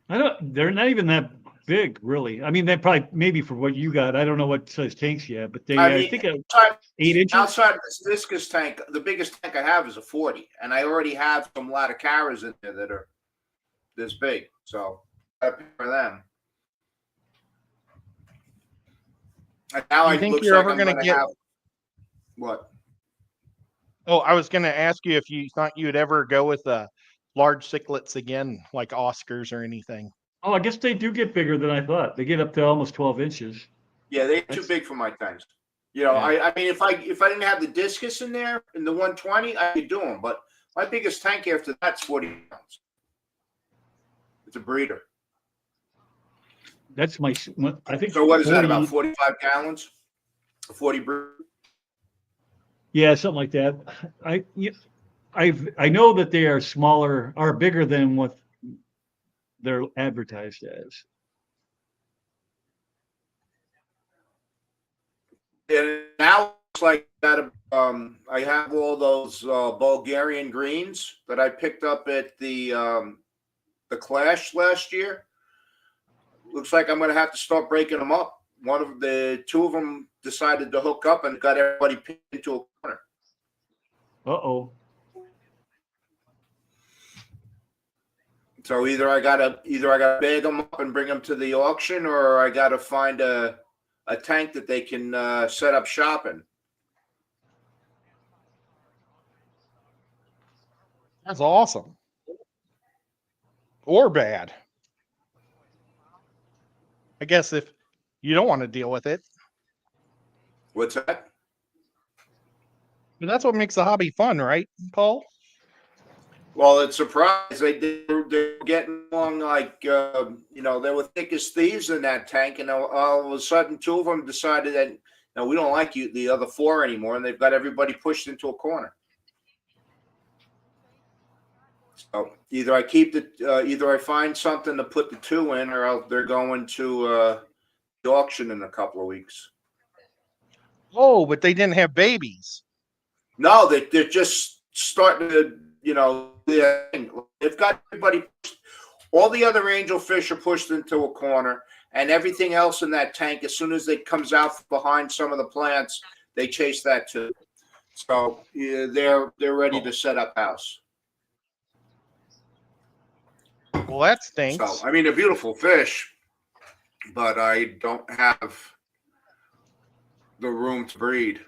They're not even that big, really. I mean, they probably maybe for what you got. I don't know what size tanks you have, but I think outside, 8 inches. outside of this discus tank, the biggest tank I have is a 40, and I already have some Latacaras in there that are this big. So I pick for them. And now You it think looks you're like ever I'm gonna going to get- have what? Oh, I was going to ask you if you thought you would ever go with large cichlids again, like Oscars or anything. Oh, I guess they do get bigger than I thought. They get up to almost 12 inches. Yeah, they're too That's- big for my tanks. You know, Yeah. I mean, if I didn't have the discus in there in the 120, I could do them. But my biggest tank after that's 40 pounds. It's a breeder. That's I think. So what is that? 40 About 45 gallons? A 40 breeder. Yeah, something like that. I know that they are smaller, are bigger than what they're advertised as. And now it's like that. I have all those Bulgarian greens that I picked up at the Clash last year. Looks like I'm going to have to start breaking them up. Two of them decided to hook up and got everybody pinned into a corner. Uh-oh. So either I gotta bag them up and bring them to the auction, or I gotta find a tank that they can set up shop in. That's awesome. Or bad. I guess if you don't want to deal with it. What's that? But that's what makes the hobby fun, right, Paul? Well, it's surprised they're getting along like they were thick as thieves in that tank, and all of a sudden 2 of them decided that no, we don't like you, the other 4 anymore, and they've got everybody pushed into a corner. So either I find something to put the 2 in, or they're going to the auction in a couple of weeks. Oh, but they didn't have babies. No, they're just starting to you know, they've got everybody. All the other angelfish are pushed into a corner, and everything else in that tank, as soon as it comes out behind some of the plants, they chase that too. So yeah, they're ready to set up house. Well, that stinks. So I mean, they're beautiful fish, but I don't have the room to breed.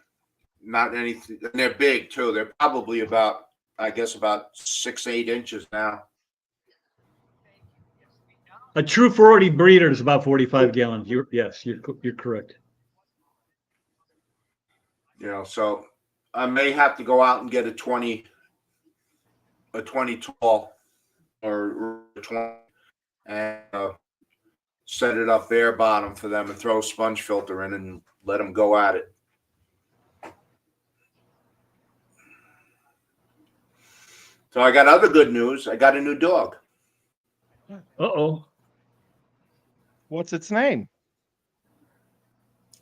Not anything. And they're big too. They're probably about, I guess, about 6-8 inches now. A true 40 breeder is about 45 gallons. Yes, you're correct. You know, so I may have to go out and get a 20 tall or 20 and set it up bare bottom for them and throw a sponge filter in and let them go at it. So I got other good news. I got a new dog. Uh-oh. What's its name?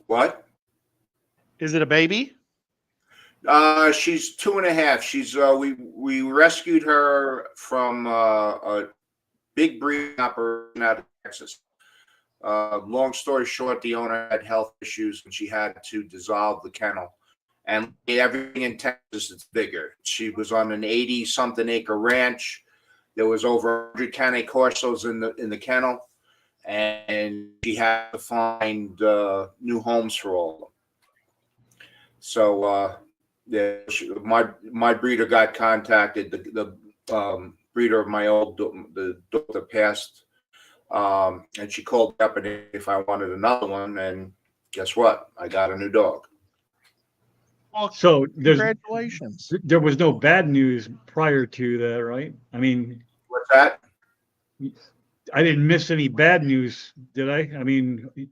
What? Is it a baby? She's 2.5. She's we rescued her from a big breeding operation out of Texas. Long story short, the owner had health issues and she had to dissolve the kennel. And everything in Texas is bigger. She was on an 80-something acre ranch. There was over 100 Cane Corsos in the kennel, and she had to find new homes for all of them. So yeah, my breeder got contacted. The breeder of my the dog that passed, and she called up and if I wanted another one, and guess what? I got a new dog. Well, So congratulations. there was no bad news prior to that, right? I mean, What's that? I didn't miss any bad news, did I? I mean, you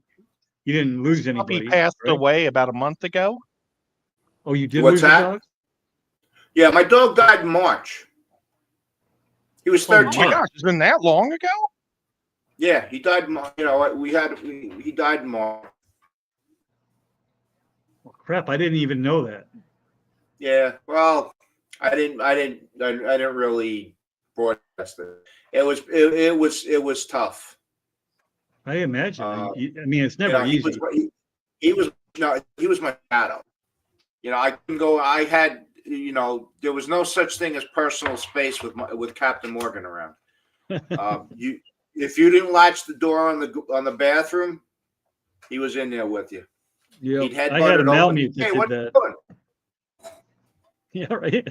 didn't lose anybody. Puppy passed right? away about a month ago. Oh, you did What's lose that? a dog? Yeah, my dog died in March. He was Oh, 13. Oh my gosh, it's been that long ago? Yeah, he died. You know, he died in March. Oh, crap, I didn't even know that. Yeah, well, I didn't really broadcast it. It was tough. I imagine. Uh, I mean, it's never easy. He was my shadow. You know, I couldn't go. I had, you know, there was no such thing as personal space with Captain Morgan around. If you didn't latch the door on the bathroom, he was in there with you. Yeah, He'd headbutt I had a it open. Malamute that Hey, did what that. you doing? Yeah, right.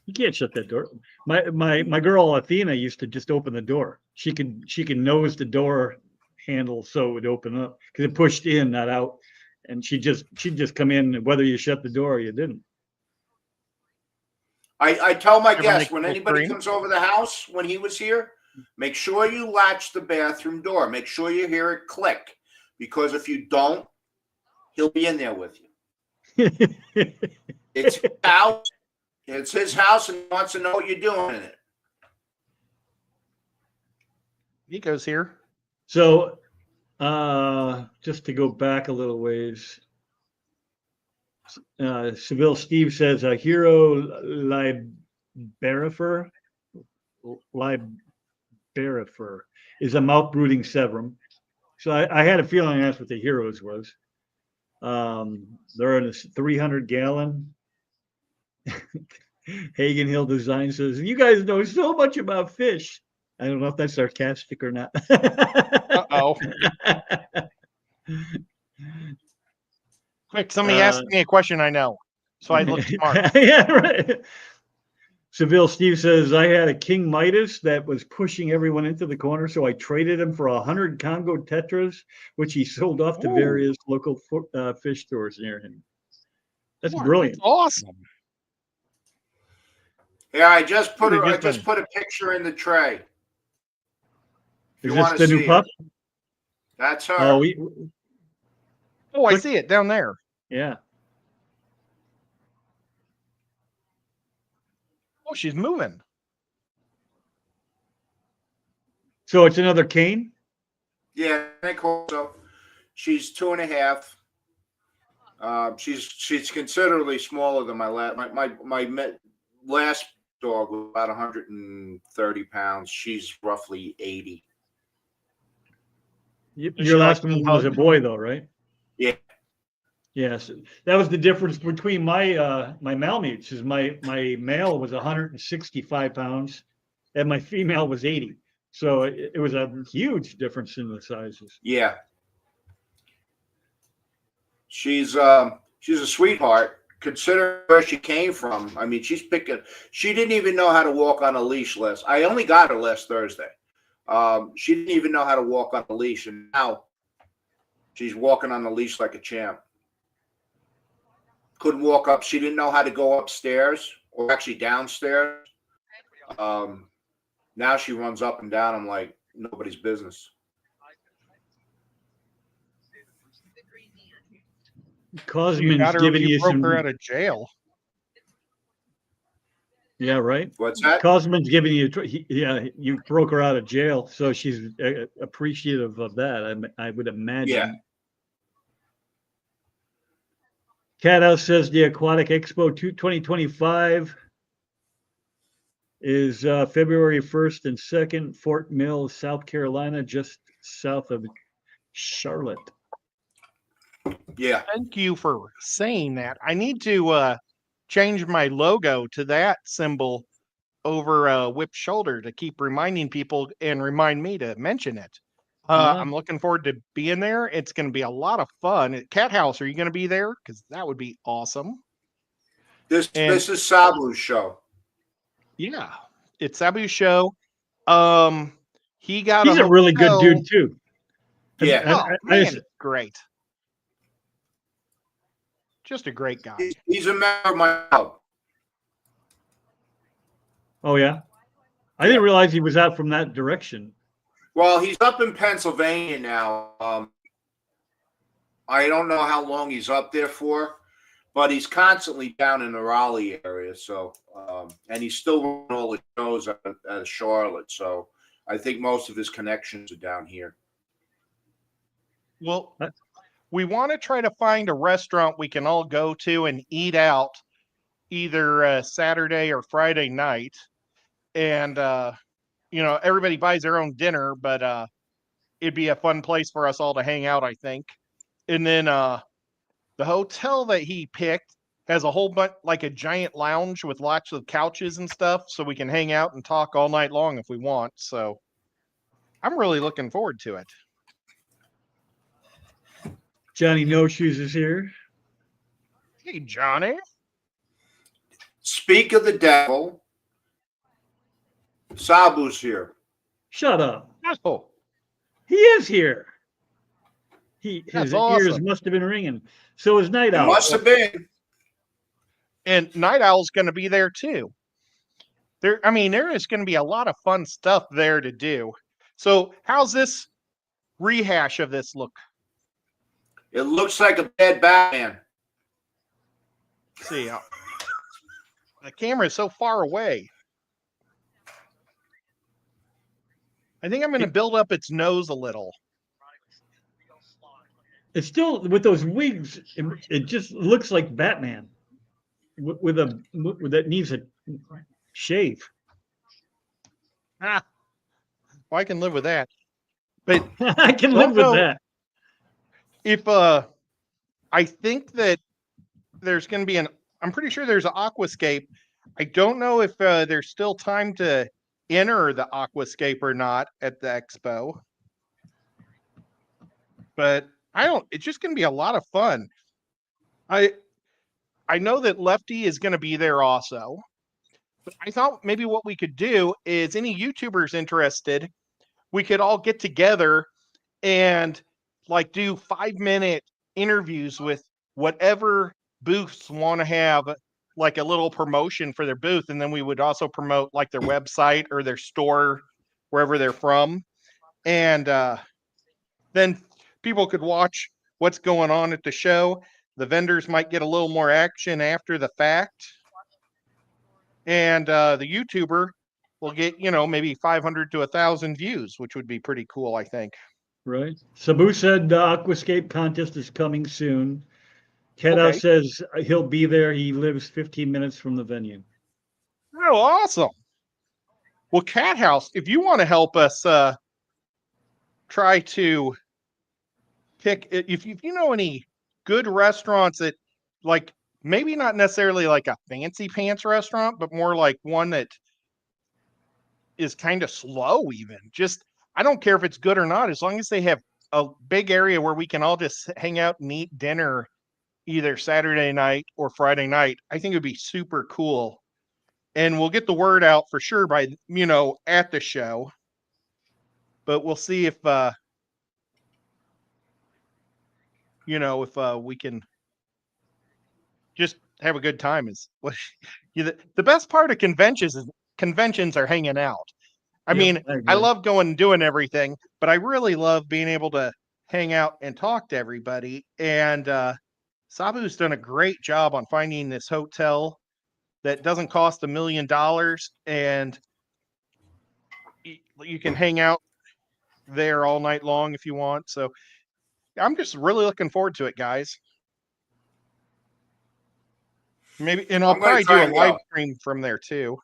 You can't shut that door. My girl Athena used to just open the door. She could nose the door handle so it would open up because it pushed in, not out. And she'd just come in whether you shut the door or you didn't. I tell my Ever guests make when full anybody screen? comes over the house when he was here, make sure you latch the bathroom door. Make sure you hear it click, because if you don't, he'll be in there with you. It's his house. It's his house, and he wants to know what you're doing in it. Nico's here. So, just to go back a little ways, Seville Steve says a hero liberifer is a mouth brooding severum. So I had a feeling that's what the heroes was. They're in a 300 gallon. Hagen Hill Design says, you guys know so much about fish. I don't know if that's sarcastic or not. Uh-oh. Quick, somebody ask me a question I know, so I look smart. Yeah, right. Seville Steve says, I had a King Midas that was pushing everyone into the corner, so I traded him for 100 Congo Tetras, which he sold off to Ooh. various local fish stores near him. That's Wow, brilliant. that's awesome. Yeah, I just put Really a, I good just thing. put a picture in the tray. Is you this wanna the new see it. pup? That's her. Oh, Oh, I Click- see it down there. yeah. Oh, she's moving. So it's another cane? Yeah, Nick Corso. She's 2.5. She's considerably smaller than my last dog was about 130 pounds. She's roughly 80. Your Does she last like being one was a hugged? boy, though, right? Yeah. Yes, that was the difference between my Malamutes. Is my male was 165 pounds, and my female was 80. So it was a huge difference in the sizes. Yeah. She's a sweetheart. Consider where she came from. I mean, she didn't even know how to walk on a leash I only got her last Thursday. She didn't even know how to walk on a leash, and now she's walking on the leash like a champ. Couldn't walk up. She didn't know how to go upstairs or actually downstairs. Now she runs up and down. I'm like, nobody's business. You Cosman's got her. giving You you broke some. her out of jail. Yeah, right. What's that? Cosman's giving you. Yeah, you broke her out of jail, so she's appreciative of that. I would imagine. Yeah. Cat House says the Aquatic Expo 2025 is February 1st and 2nd, Fort Mill, South Carolina, just south of Charlotte. Yeah. Thank you for saying that. I need to change my logo to that symbol over Whip's shoulder to keep reminding people and remind me to mention it. I'm looking forward to being there. It's going to be a lot of fun. Cat House, are you going to be there? Because that would be awesome. This is Sabu's show. Yeah, it's Sabu's show. He's He's a really good dude too. Yeah. Man, great. Just a great guy. He's a member of my club. Oh yeah, I didn't realize he was out from that direction. Well, he's up in Pennsylvania now. I don't know how long he's up there for, but he's constantly down in the Raleigh area. So, and he's still running all the shows out of Charlotte. So, I think most of his connections are down here. Well, we want to try to find a restaurant we can all go to and eat out either Saturday or Friday night. And, everybody buys their own dinner, but it'd be a fun place for us all to hang out, I think. And then the hotel that he picked has a whole bunch, like a giant lounge with lots of couches and stuff, so we can hang out and talk all night long if we want. So I'm really looking forward to it. Johnny No Shoes is here. Hey, Johnny. Speak of the devil. Sabu's here. Shut up. Oh, He is here. His That's ears awesome. must have been ringing. So is Night It Owl. must have been. and Night Owl's going to be there too. There is going to be a lot of fun stuff there to do. So how's this rehash of this look? It looks like a bad Batman. Let's see, the camera is so far away. I think I'm going to build up its nose a little. It's still with those wigs. It just looks like Batman with that needs a shave. Well, I can live with that. But I can live with that. if I think that there's going to be I'm pretty sure there's an aquascape. I don't know if there's still time to enter the aquascape or not at the expo. But it's just going to be a lot of fun. I know that Lefty is going to be there also. But I thought maybe what we could do is any YouTubers interested, we could all get together and like do 5-minute interviews with whatever booths want to have like a little promotion for their booth. And then we would also promote like their website or their store, wherever they're from. And then people could watch what's going on at the show. The vendors might get a little more action after the fact. And the YouTuber will get, maybe 500 to 1,000 views, which would be pretty cool, I think. Right. Sabu said the Aquascape contest is coming soon. Kedo Okay. says he'll be there. He lives 15 minutes from the venue. Oh, awesome. Well, Cat House, if you want to help us try to pick, if you know any good restaurants that, like, maybe not necessarily like a fancy pants restaurant, but more like one that is kind of slow, even. Just, I don't care if it's good or not, as long as they have a big area where we can all just hang out and eat dinner either Saturday night or Friday night. I think it would be super cool. And we'll get the word out for sure by, at the show. But we'll see if if we can just have a good time. Is what the best part of conventions are hanging out. I Yep, mean, I I agree. love going and doing everything, but I really love being able to hang out and talk to everybody. And Sabu's done a great job on finding this hotel that doesn't cost $1 million, and you can hang out there all night long if you want. So I'm just really looking forward to it, guys. Maybe, and I'll I'm going probably to try do a and live go. stream from there too.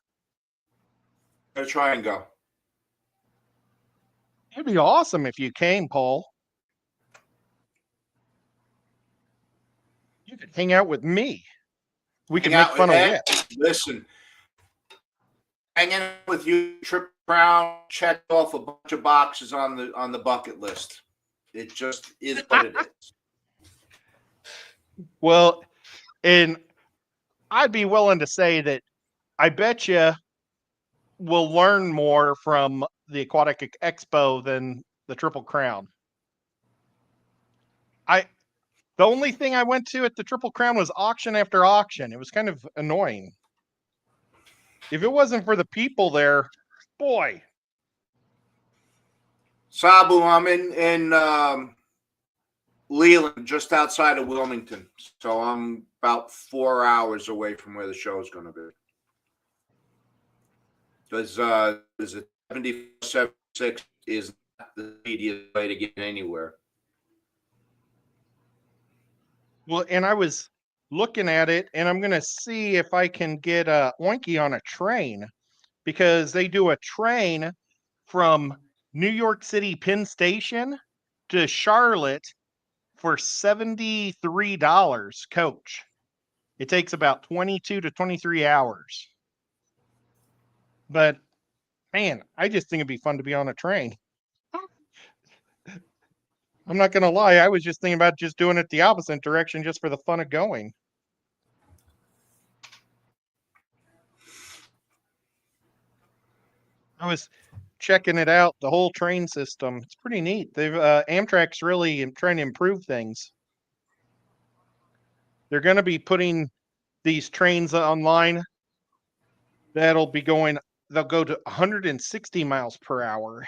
I'm going to try and go. It'd be awesome if you came, Paul. You could hang out with me. We could Hang make out fun with of Ed. Whit. Listen, hanging out with you, Trip Brown, checked off a bunch of boxes on the bucket list. It just is what it is. Well, and I'd be willing to say that I bet you we'll learn more from the Aquatic Expo than the Triple Crown. The only thing I went to at the Triple Crown was auction after auction. It was kind of annoying. If it wasn't for the people there, boy. Sabu, I'm in Leland, just outside of Wilmington. So I'm about 4 hours away from where the show is going to be. Because is it 7476 is not the easiest way to get anywhere. Well, and I was looking at it, and I'm going to see if I can get Oinky on a train, because they do a train from New York City Penn Station to Charlotte for $73 coach. It takes about 22 to 23 hours. But man, I just think it'd be fun to be on a train. I'm not going to lie. I was just thinking about just doing it the opposite direction just for the fun of going. I was checking it out, the whole train system. It's pretty neat. They've Amtrak's really trying to improve things. They're going to be putting these trains online that'll be going, they'll go to 160 miles per hour.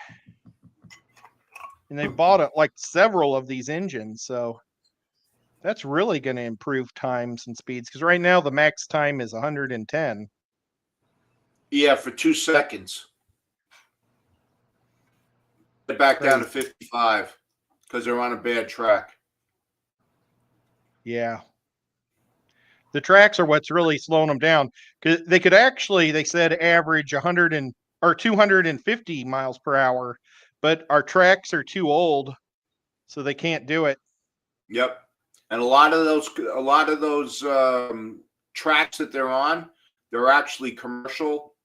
And they bought like several of these engines. So that's really going to improve times and speeds, because right now the max time is 110. Yeah, for 2 seconds. They're back down to 55 because they're on a bad track. Yeah. The tracks are what's really slowing them down. They could actually, they said, average 250 miles per hour, but our tracks are too old, so they can't do it. Yep. And a lot of those tracks that they're on, they're actually commercial,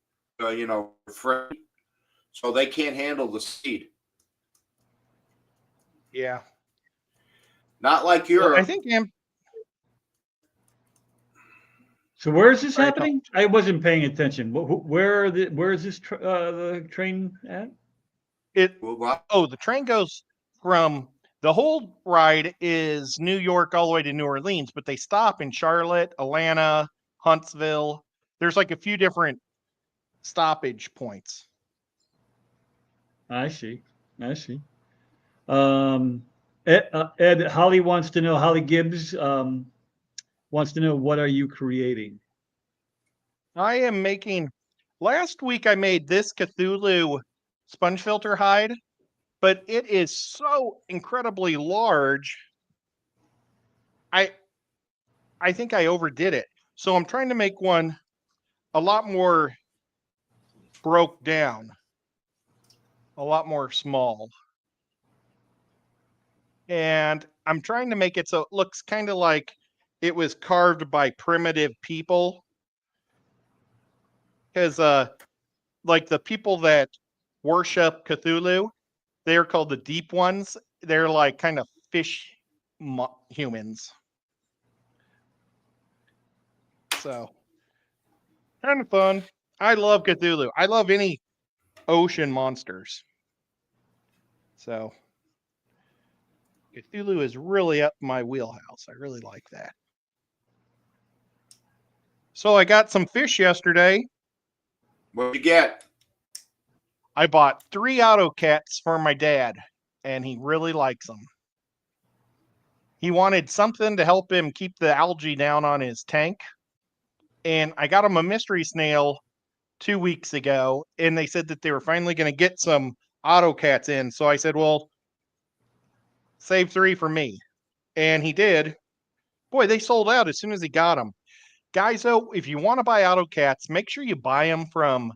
free, so they can't handle the speed. Yeah. Not like Europe. Well, I think So where is this Sorry, happening? I wasn't paying attention. Where is this the train at? the train goes from, the whole ride is New York all the way to New Orleans, but they stop in Charlotte, Atlanta, Huntsville. There's like a few different stoppage points. I see. Ed, Holly wants to know, Holly Gibbs wants to know, what are you creating? I am making, last week I made this Cthulhu sponge filter hide, but it is so incredibly large. I think I overdid it. So I'm trying to make one a lot more broke down a lot more small. And I'm trying to make it so it looks kind of like it was carved by primitive people. Because like the people that worship Cthulhu, they're called the deep ones. They're like kind of fish humans. So kind of fun. I love Cthulhu. I love any ocean monsters. So Cthulhu is really up my wheelhouse. I really like that. So I got some fish yesterday. What'd you get? I bought 3 AutoCats for my dad, and he really likes them. He wanted something to help him keep the algae down on his tank. And I got him a mystery snail 2 weeks ago, and they said that they were finally going to get some AutoCats in. So I said, well, save 3 for me. And he did. Boy, they sold out as soon as he got them. Guys, though, if you want to buy AutoCats, make sure you buy them from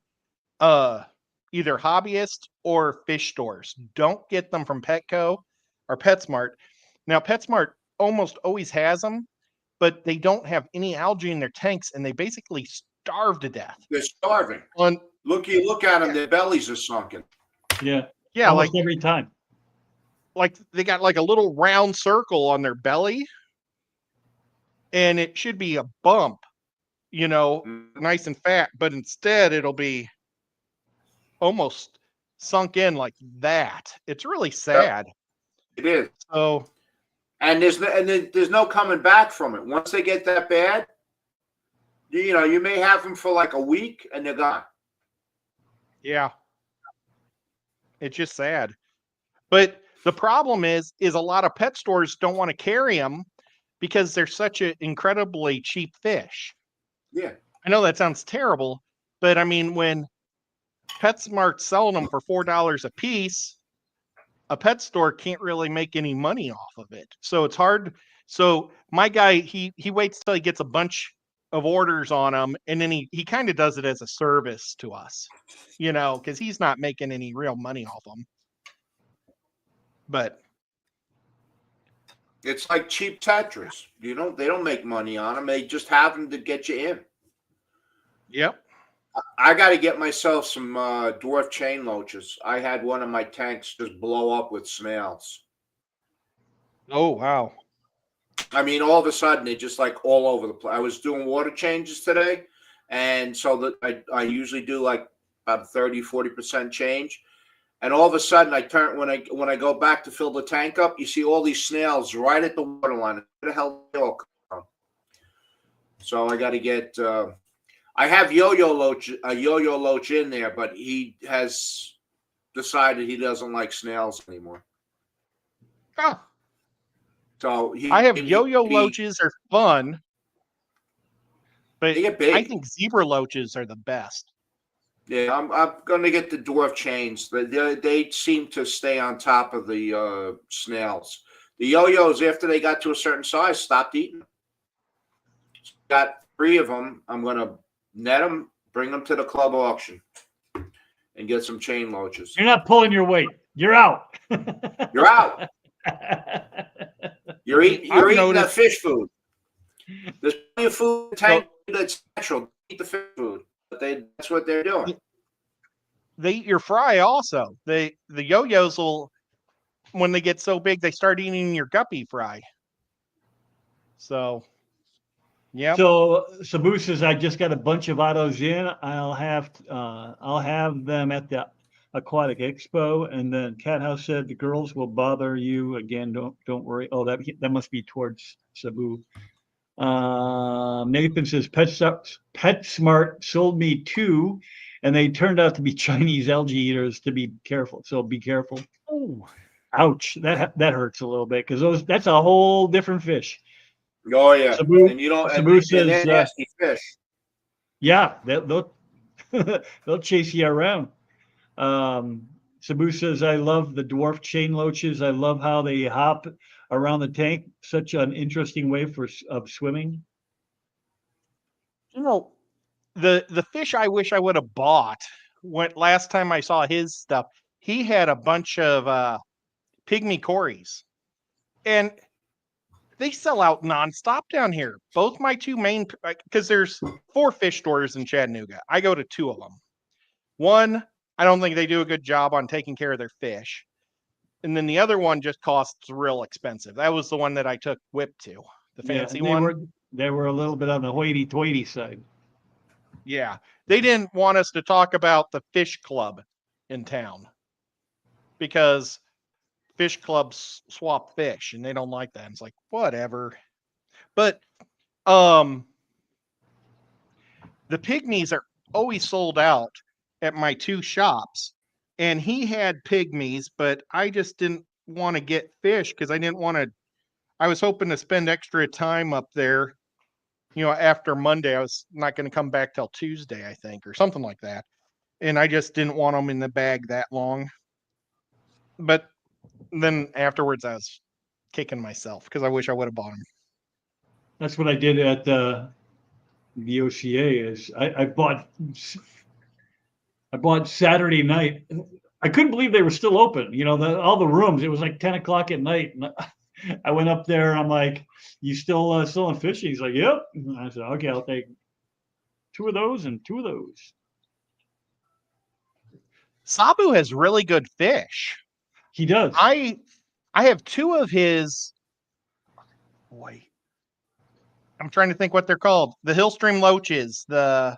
either hobbyist or fish stores. Don't get them from Petco or PetSmart. Now, PetSmart almost always has them, but they don't have any algae in their tanks, and they basically starve to death. They're starving. On Look at them; their bellies are sunken. Yeah. yeah, Almost every time. like they got like a little round circle on their belly, and it should be a bump, you know, nice and fat, but instead it'll be almost sunk in like that. It's really sad. It is, So and there's no coming back from it. Once they get that bad, you may have them for like a week and they're gone. yeah, it's just sad. But the problem is a lot of pet stores don't want to carry them because they're such an incredibly cheap fish. Yeah, I know that sounds terrible, but I mean, when PetSmart's selling them for $4 a piece, a pet store can't really make any money off of it. So it's hard. So my guy, he waits till he gets a bunch of orders on them, and then he kind of does it as a service to us, because he's not making any real money off them. But it's like cheap Tetris. They don't make money on them. They just have them to get you in. yep. I got to get myself some dwarf chain loaches. I had one of my tanks just blow up with snails. Oh, wow. I mean, all of a sudden, they just like all over the place. I was doing water changes today, and so that I usually do like about 30-40% change. And all of a sudden, I turn when I go back to fill the tank up, you see all these snails right at the water line. Where the hell did they all come from? So I got to get. I have a yo-yo loach in there, but he has decided he doesn't like snails anymore. Oh, So I have yo-yo loaches are fun, but They get big. I think zebra loaches are the best. Yeah, I'm going to get the dwarf chains. They seem to stay on top of the snails. The yo-yos, after they got to a certain size, stopped eating them. Got 3 of them. I'm going to net them, bring them to the club auction, and get some chain loaches. You're not pulling your weight. You're out. You're out. You're eating that fish food. There's plenty of food in the tank that's natural. Eat the fish food. But that's what they're doing. They eat your fry also. The yo-yos will, when they get so big, they start eating your guppy fry. So, yeah. So Sabu says, I just got a bunch of autos in. I'll have them at the Aquatic Expo. And then Cat House said the girls will bother you again. Don't worry. Oh, that must be towards Sabu. Nathan says PetSmart sold me 2, and they turned out to be Chinese algae eaters. To be careful. So be careful. Oh, ouch! That hurts a little bit because that's a whole different fish. Oh yeah, Sabu, and you don't. Sabu And says, they're nasty fish. Yeah, they'll they'll chase you around. Sabu says, I love the dwarf chain loaches. I love how they hop around the tank. Such an interesting way of swimming. The fish I wish I would have bought when last time I saw his stuff, he had a bunch of pygmy cories, and they sell out nonstop down here. Both my two main, because there's 4 fish stores in Chattanooga. I go to 2 of them. One, I don't think they do a good job on taking care of their fish. And then the other one just costs real expensive. That was the one that I took Whip to, the fancy one. They were a little bit on the hoity-toity side. Yeah. They didn't want us to talk about the fish club in town because fish clubs swap fish and they don't like that. It's like, whatever. But the pygmies are always sold out at my 2 shops. And he had pygmies, but I just didn't want to get fish because I didn't want to. I was hoping to spend extra time up there, after Monday. I was not going to come back till Tuesday, I think, or something like that. And I just didn't want them in the bag that long. But then afterwards, I was kicking myself because I wish I would have bought them. That's what I did at the OCA. Is I bought Saturday night. I couldn't believe they were still open. All the rooms. It was like 10 o'clock at night. And I went up there. I'm like, "You still selling fish?" He's like, "Yep." And I said, "Okay, I'll take 2 of those and 2 of those." Sabu has really good fish. He does. I have 2 of his. Boy, I'm trying to think what they're called. The Hillstream Loaches. The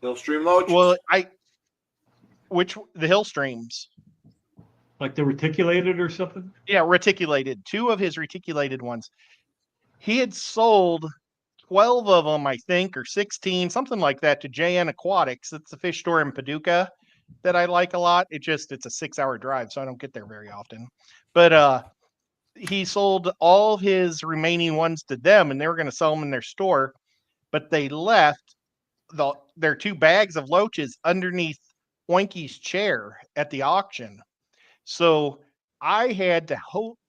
Hillstream Loach. Well, the Hillstreams. Like the reticulated or something. Yeah, reticulated. 2 of his reticulated ones. He had sold 12 of them, I think, or 16, something like that, to JN Aquatics. It's a fish store in Paducah that I like a lot. It's a 6-hour drive, so I don't get there very often. But he sold all of his remaining ones to them, and they were going to sell them in their store, but they left their 2 bags of loaches underneath Oinky's chair at the auction. So I had to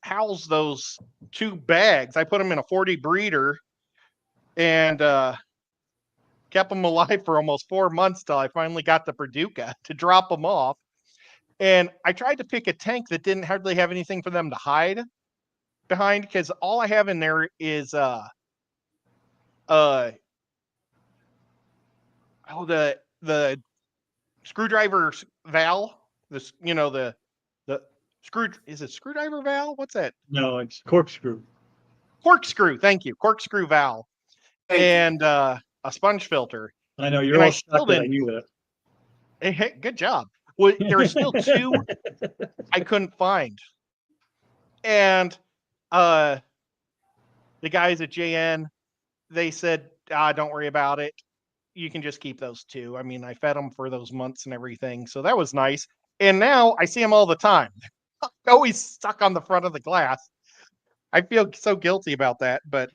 house those 2 bags. I put them in a 40 breeder and kept them alive for almost 4 months till I finally got to Paducah to drop them off. And I tried to pick a tank that didn't hardly have anything for them to hide behind, because all I have in there is the screwdriver valve. The is it screwdriver valve? What's that? No, it's corkscrew. Corkscrew. Thank you. Corkscrew valve. And a sponge filter. I know you're And I all still stuck that I didn't- knew that. Hey, good job. Well, there were still 2 I couldn't find. And the guys at JN, they said, don't worry about it. You can just keep those 2. I mean, I fed them for those months and everything. So that was nice. And now I see them all the time. Always stuck on the front of the glass. I feel so guilty about that, but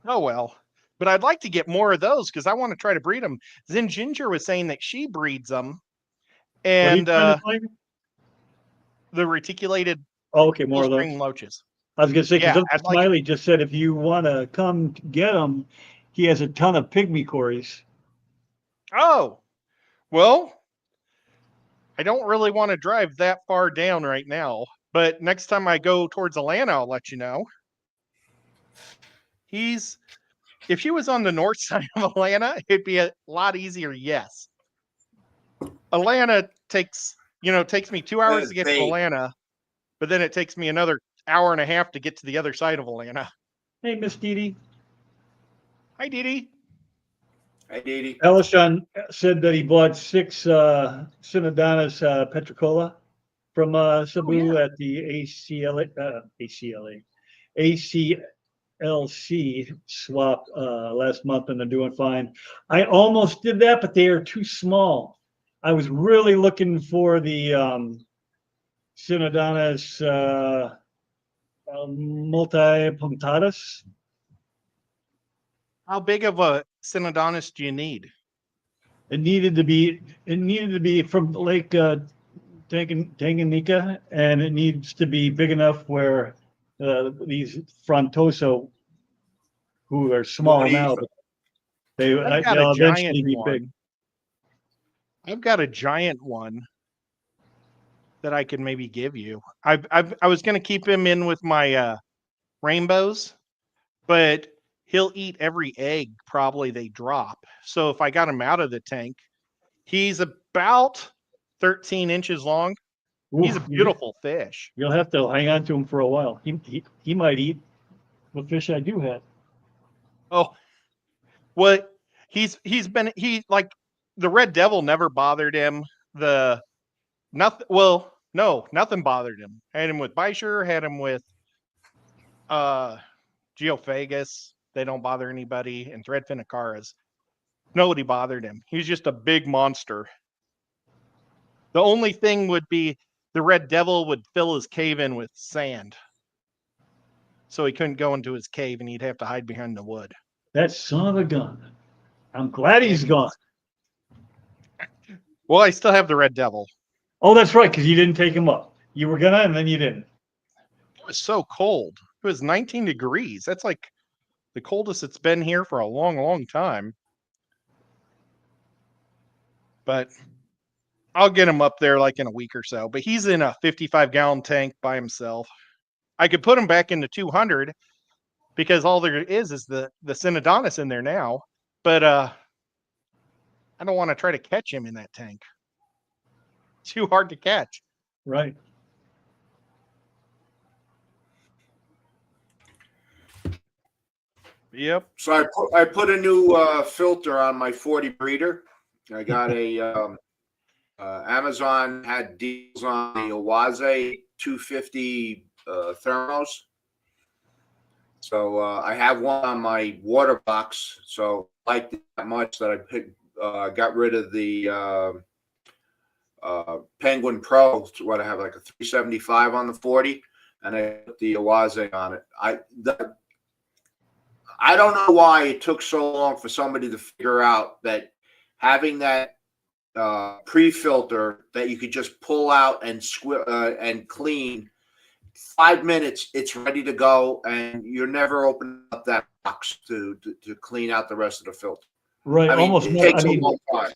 oh well. But I'd like to get more of those because I want to try to breed them. Zen Ginger was saying that she breeds them. And the reticulated okay, more of those. string loaches. I was going to say, because Yeah, I'd like- Smiley just said if you want to come get them, he has a ton of pygmy cories. Oh, well, I don't really want to drive that far down right now, but next time I go towards Atlanta, I'll let you know. If she was on the north side of Atlanta, it'd be a lot easier. Yes. Atlanta takes me 2 hours to get to Atlanta, but then it takes me another hour and a half to get to the other side of Atlanta. Hey, Miss Dee. Hi, Dee. Hi, Dee. Elishon said that he bought 6 Synodontis petricola from Sabu at the ACLC swap last month, and they're doing fine. I almost did that, but they are too small. I was really looking for the Synodontis multipunctatus. How big of a Synodontis do you need? It needed to be from Lake Tanganyika, and it needs to be big enough where these frontoso, who are small now, but I've got they'll a giant eventually be big. one. I've got a giant one that I could maybe give you. I was going to keep him in with my rainbows, but he'll eat every egg probably they drop. So if I got him out of the tank, he's about 13 inches long. He's a Ooh, beautiful fish. You'll have to hang on to him for a while. He might eat what fish I do have. Oh, well, he like the red devil never bothered him. The nothing. Well, no, nothing bothered him. Had him with Beischer. Had him with Geophagus. They don't bother anybody. And threadfin acaras. Nobody bothered him. He was just a big monster. The only thing would be the red devil would fill his cave in with sand. So he couldn't go into his cave and he'd have to hide behind the wood. That son of a gun. I'm glad he's gone. Well, I still have the red devil. Oh, that's right, because you didn't take him up. You were gonna, and then you didn't. It was so cold. It was 19 degrees. That's like the coldest it's been here for a long, long time. But I'll get him up there like in a week or so. But he's in a 55-gallon tank by himself. I could put him back into 200 because all there is the Synodontis in there now. But I don't want to try to catch him in that tank. Too hard to catch. Right. Yep. So I put a new filter on my 40 breeder. I got a Amazon had deals on the Owaze 250 thermos. So I have one on my water box. So I liked it that much that I got rid of the Penguin Pro. What I have, like a 375 on the 40, and I put the Owaze on it. I don't know why it took so long for somebody to figure out that having that pre-filter that you could just pull out and and clean, 5 minutes, it's ready to go, and you're never opening up that box to clean out the rest of the filter. Right. I mean, Almost it more. takes I mean, a long time.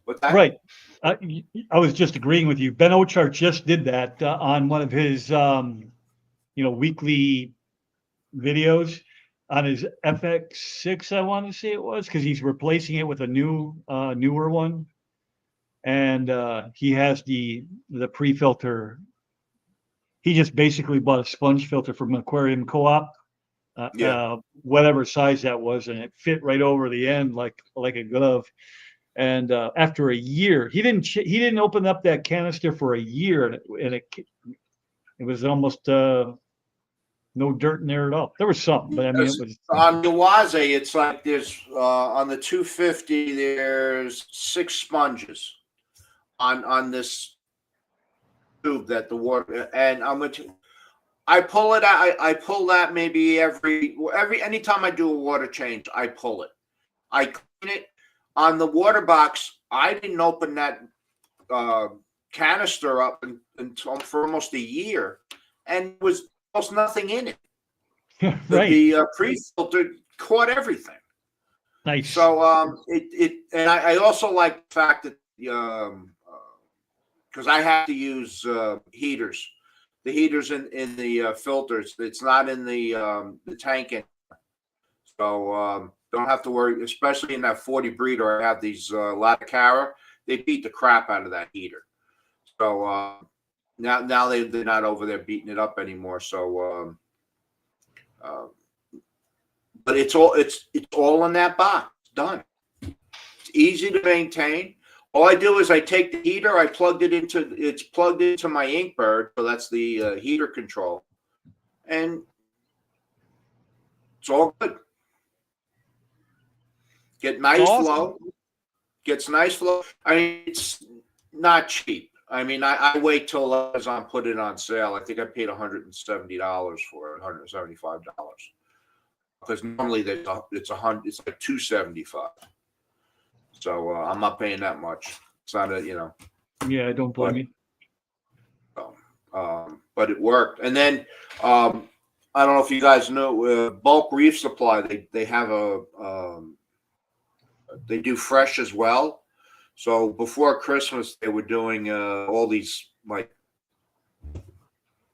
What's that? right. I was just agreeing with you. Ben Ochart just did that on one of his, weekly videos on his FX6. I want to say it was, because he's replacing it with a newer one, and he has the pre-filter. He just basically bought a sponge filter from Aquarium Co-op, whatever size that was, and it fit right over the end like a glove. And after a year, he didn't open up that canister for a year, and it was almost no dirt in there at all. There was some, but I mean, it was on the Owaze. It's like there's on the 250. There's 6 sponges on this tube that the water, and I pull it out. I pull that maybe anytime I do a water change, I pull it. I clean it. On the water box, I didn't open that canister up until for almost a year, and there was almost nothing in it. right. The pre-filter caught everything. Nice. So and I also like the fact that because I have to use heaters. The heaters in the filters. It's not in the tank anymore. So don't have to worry, especially in that 40 breeder. I have these Latacara. They beat the crap out of that heater. So now they're not over there beating it up anymore. So but it's all in that box. Done. It's easy to maintain. All I do is I take the heater, it's plugged into my Inkbird, so that's the heater control, and it's all good. Gets nice flow. I mean, it's not cheap. I mean, I wait till Amazon put it on sale. I think I paid $170 for it, $175, because normally it's like $275. So I'm not paying that much. It's not Yeah, I don't blame you. But it worked. And then I don't know if you guys know Bulk Reef Supply. They have a they do fresh as well. So before Christmas, they were doing all these, like,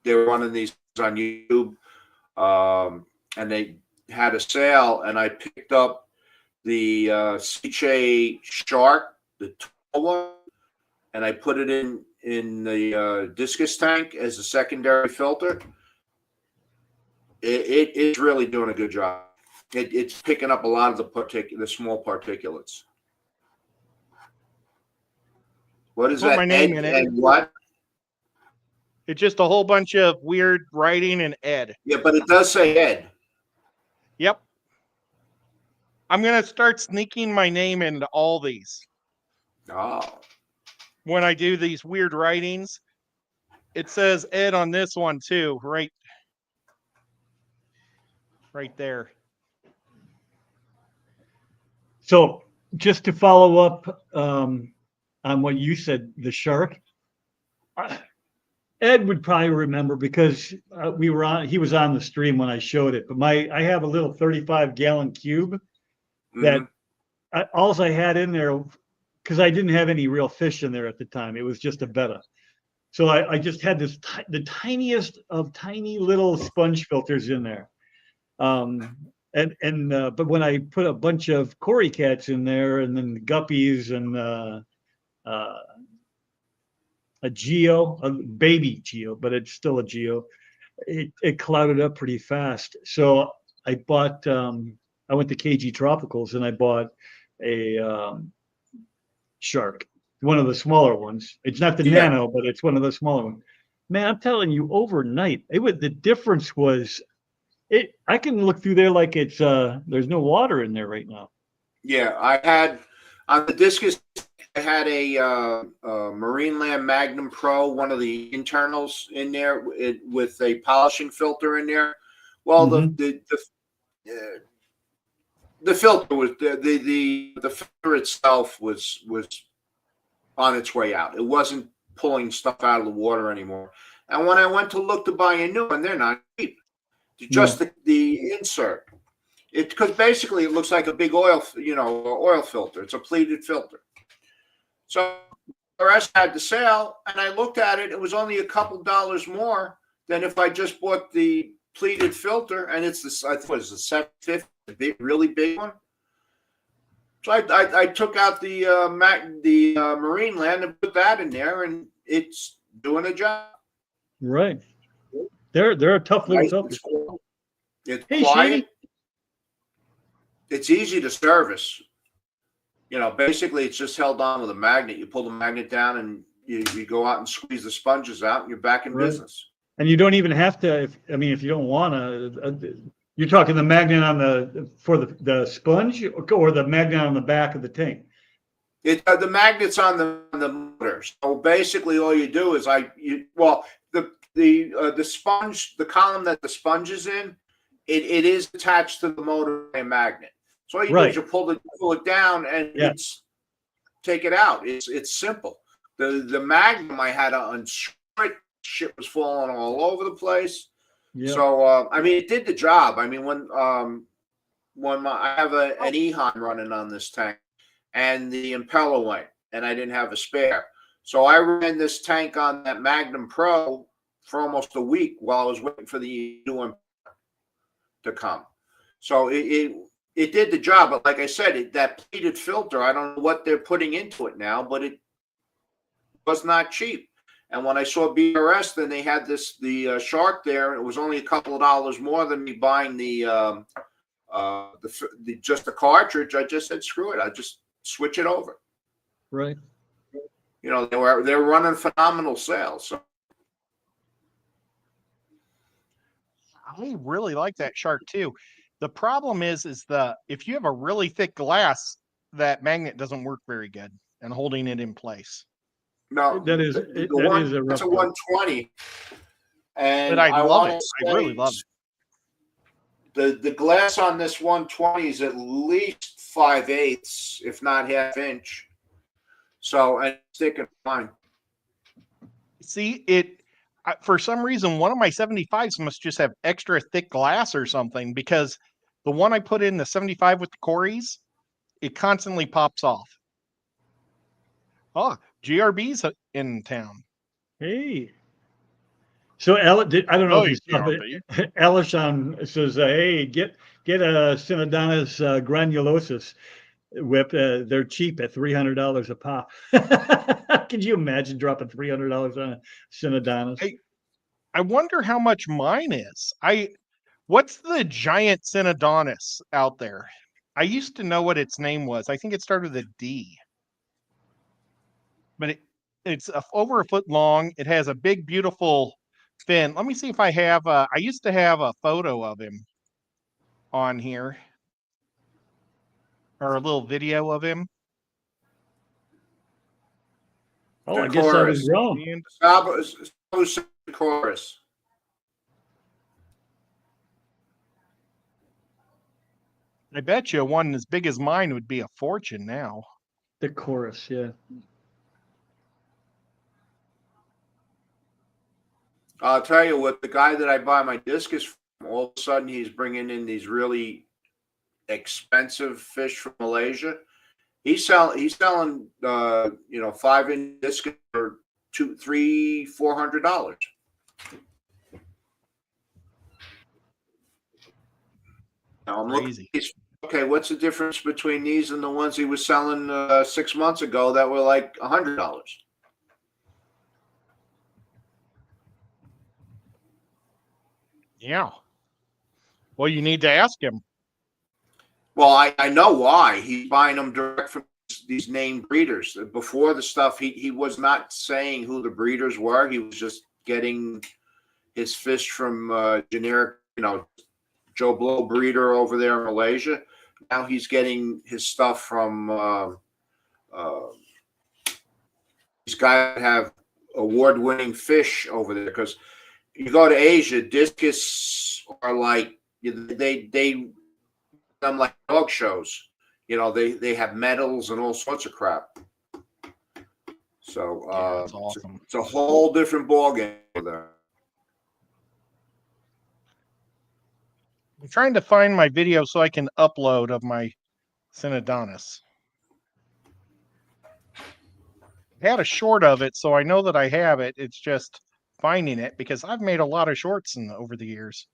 they were running these on YouTube, and they had a sale, and I picked up the Ceviche Shark, the tall one, and I put it in the discus tank as a secondary filter. It's really doing a good job. It's picking up a lot of the small particulates. What is Put that? my name Ed, in it. Ed what? It's just a whole bunch of weird writing and Ed. Yeah, but it does say Ed. Yep. I'm going to start sneaking my name into all these. Oh, When I do these weird writings, it says Ed on this one too, right there. So just to follow up on what you said, the shark, Ed would probably remember because he was on the stream when I showed it. But I have a little 35-gallon cube that all I had in there, because I didn't have any real fish in there at the time. It was just a betta. So I just had the tiniest of tiny little sponge filters in there. But when I put a bunch of cory cats in there, and then the guppies and a geo, a baby geo, but it's still a geo, it clouded up pretty fast. So I bought, I went to KG Tropicals and I bought a shark, one of the smaller ones. It's not the nano, but it's one of the smaller ones. Man, I'm telling you, overnight, the difference was, I can look through there like it's there's no water in there right now. yeah. I had on the discus, I had a Marineland Magnum Pro, one of the internals in there with a polishing filter in there. Well, the filter was the filter itself was on its way out. It wasn't pulling stuff out of the water anymore. And when I went to look to buy a new one, they're not cheap. Just the insert. Because basically it looks like a big oil filter. It's a pleated filter. So the rest had the sale, and I looked at it. It was only a couple dollars more than if I just bought the pleated filter, and it's the, I thought it was the 750, really big one. So I took out the Marineland and put that in there, and it's doing a job. Right. They're a tough little filter. It's Hey, quiet. Shady. It's easy to service. Basically it's just held on with a magnet. You pull the magnet down and you go out and squeeze the sponges out, and you're back in business. And you don't even have to, if you don't want to, you're talking the magnet for the sponge, or the magnet on the back of the tank? The magnet's on the motor. So basically all you do is the sponge, the column that the sponge is in, it is attached to the motor by a magnet. So all you do is you pull it down and take it out. It's simple. The Magnum, I had to unscrew it. Shit was falling all over the place. Yep. So it did the job. When I have an Ehon running on this tank, and the impeller went, and I didn't have a spare, so I ran this tank on that Magnum Pro for almost a week while I was waiting for the new impeller to come. So it did the job, but like I said, that pleated filter, I don't know what they're putting into it now, but it was not cheap. And when I saw BRS, then they had the Shark there. It was only a couple of dollars more than me buying just the cartridge. I just said, screw it. I just switch it over. Right. They were running phenomenal sales. So I really like that Shark too. The problem is if you have a really thick glass, that magnet doesn't work very good and holding it in place. No, that's a 120. And but I love it. I really love it. The glass on this 120 is at least 5/8, if not ½ inch. So, and sticking fine. See, for some reason, one of my 75s must just have extra thick glass or something, because the one I put in the 75 with the Corys, it constantly pops off. Oh, GRB's in town. Hey. So I don't know Oh, if you saw, but GRB. Elishon says, "Hey, get a Synodontis granulosus whip. They're cheap at $300 a pop." Could you imagine dropping $300 on a Synodontis? I wonder how much mine is. What's the giant Synodontis out there? I used to know what its name was. I think it started with a D. But it's over a foot long. It has a big, beautiful fin. Let me see if I have. I used to have a photo of him on here, or a little video of him. Oh, I guess I was wrong. And Chorus. I bet you one as big as mine would be a fortune now. The chorus, yeah. I'll tell you what, the guy that I buy my discus from, all of a sudden he's bringing in these really expensive fish from Malaysia. He's selling 5-inch discus for $400. Now I'm Crazy. looking. Okay, what's the difference between these and the ones he was selling 6 months ago that were like $100? Yeah. Well, you need to ask him. Well, I know why. He's buying them direct from these named breeders. Before the stuff, he was not saying who the breeders were. He was just getting his fish from generic, Joe Blow breeder over there in Malaysia. Now he's getting his stuff from these guys that have award-winning fish over there. Because you go to Asia, discus are like they them like dog shows. They have medals and all sorts of crap. So That's awesome. it's a whole different ballgame over there. I'm trying to find my video so I can upload of my Synodontis. I had a short of it, so I know that I have it. It's just finding it because I've made a lot of shorts over the years.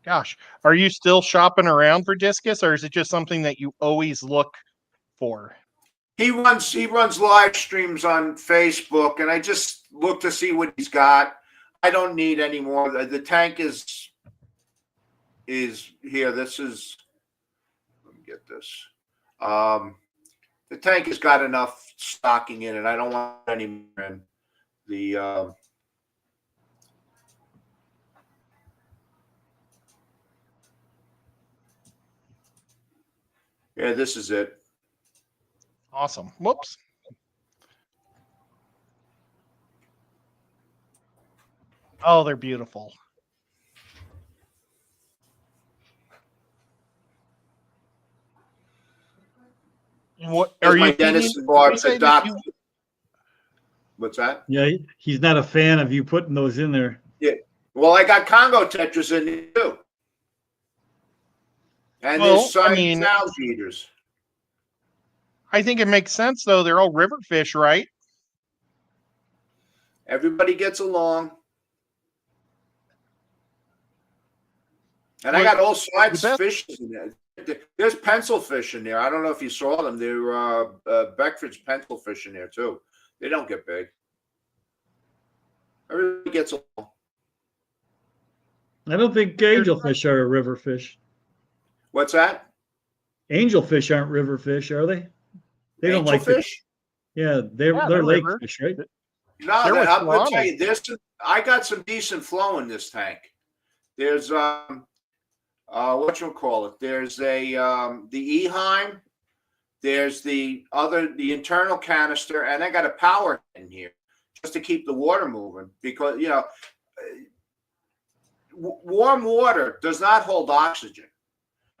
Gosh, are you still shopping around for discus, or is it just something that you always look for? He runs live streams on Facebook, and I just look to see what he's got. I don't need any more. The tank is here. This is, let me get this. The tank has got enough stocking in it. I don't want any more in. Yeah, this is it. Awesome. Whoops. Oh, they're beautiful. What Here's are my you dentist feeding- bar you say to that doc. What's that? Yeah, he's not a fan of you putting those in there. Well, I got Congo tetras in there too. And Well, there's I mean- sound eaters. I think it makes sense though. They're all river fish, right? Everybody gets along. And I Well, got all sorts the of best- fish in there. There's pencil fish in there. I don't know if you saw them. They're Beckford's pencil fish in there too. They don't get big. Everybody gets along. I don't think angelfish are a river fish. What's that? Angelfish aren't river fish, are they? They don't like the, fish. yeah, they're they're lake river. fish, right? No, There was I'm gonna tell salami. you this. I got some decent flow in this tank. There's whatchamacallit? There's the Eheim. There's the internal canister, and I got a power in here just to keep the water moving because warm water does not hold oxygen.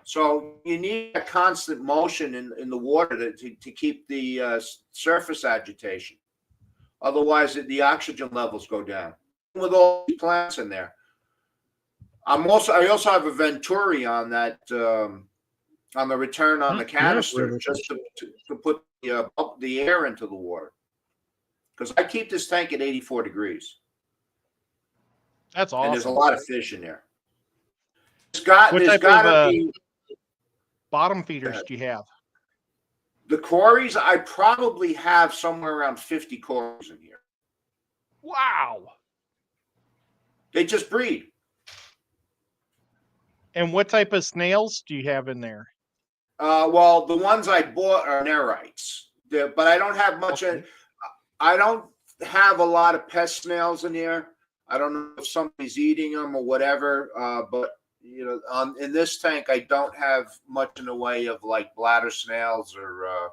So you need a constant motion in the water to keep the surface agitation. Otherwise, the oxygen levels go down. With all these plants in there, I also have a Venturi on that, on the return on the Yeah, canister, river just to put the air into the water. Because I keep this tank at 84 degrees, That's and there's a awesome. lot of fish in there. What There's type got of to be bottom feeders do you have? the Corys. I probably have somewhere around 50 Corys in here. Wow. They just breed. And what type of snails do you have in there? Well, the ones I bought are Nerites, but I don't have much. Okay. I don't have a lot of pest snails in here. I don't know if somebody's eating them or whatever. But you know, in this tank, I don't have much in the way of like bladder snails or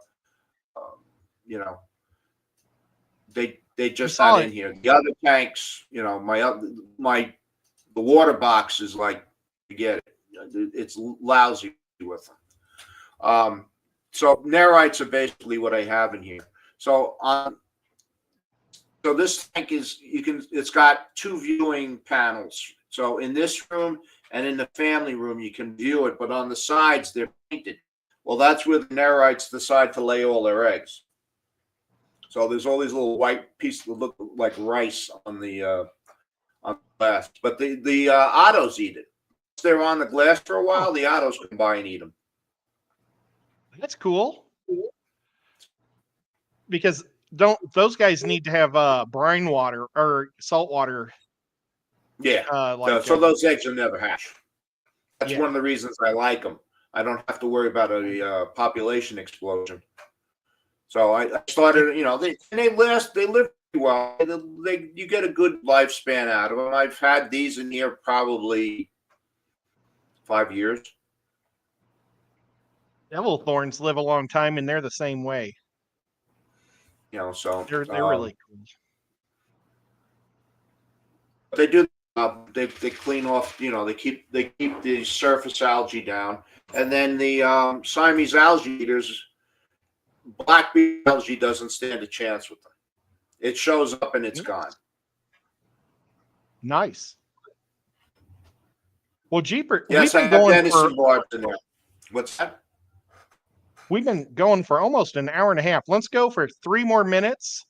you know, they just not in here. The other tanks, you know, the water box is like, forget it. It's lousy with them. So Nerites are basically what I have in here. So so this tank it's got 2 viewing panels. So in this room and in the family room, you can view it, but on the sides, they're painted. Well, that's where the Nerites decide to lay all their eggs. So there's all these little white pieces that look like rice on the glass. But the ottos eat it. If they're on the glass for a while, the ottos come by and eat them. That's cool. Because don't those guys need to have brine water or salt water? Yeah. So those eggs will never hatch. That's one of the reasons I like them. I don't have to worry about a population explosion. So I started, you know, they live pretty well. You get a good lifespan out of them. I've had these in here probably 5 years. Devil thorns live a long time, and they're the same way. You know, so They're really cool. They do. They clean off. You know, they keep the surface algae down, and then the Siamese algae eaters, black beard algae doesn't stand a chance with them. It shows up and it's gone. Nice. Well, Jeeper, yes, I have venison barbs in there. What's that? We've been going for almost an hour and a half. Let's go for 3 more minutes,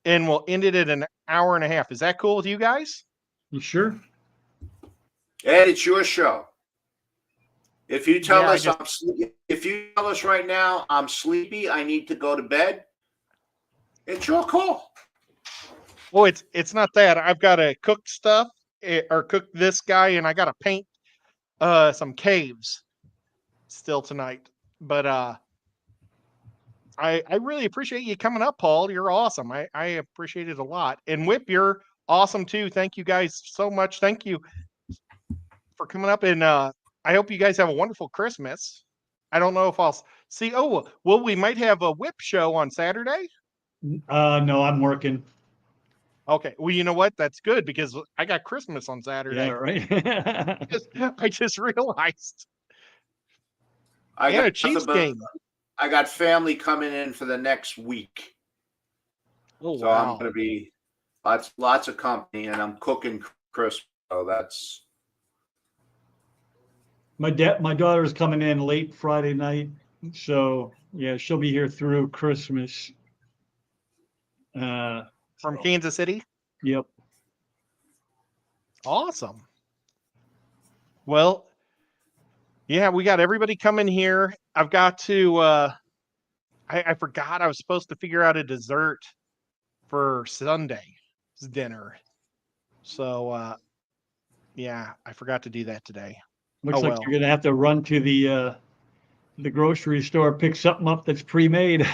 and we'll end it at an hour and a half. Is that cool with you guys? You sure? Ed, it's your show. If you tell us if you tell us right now I'm sleepy, I need to go to bed, it's your call. Well, it's not that. I've got to cook stuff or cook this guy, and I got to paint some caves still tonight. But I really appreciate you coming up, Paul. You're awesome. I appreciate it a lot. And Whip, you're awesome too. Thank you guys so much. Thank you for coming up, and I hope you guys have a wonderful Christmas. I don't know if I'll see. Oh, well, we might have a Whip show on Saturday. No, I'm working. Okay. Well, you know what? That's good because I got Christmas on Saturday. Yeah, right. I just realized. I got a Chiefs game. I got family coming in for the next week. Oh, so wow. I'm going to be lots of company, and I'm cooking Christmas. So that's. My daughter's coming in late Friday night, so yeah, she'll be here through Christmas. From Kansas City? Yep. Awesome. Well, yeah, we got everybody coming here. I've got to I forgot I was supposed to figure out a dessert for Sunday's dinner. So yeah, I forgot to do that today. Looks like you're gonna have to run to the grocery store, pick something up that's pre-made.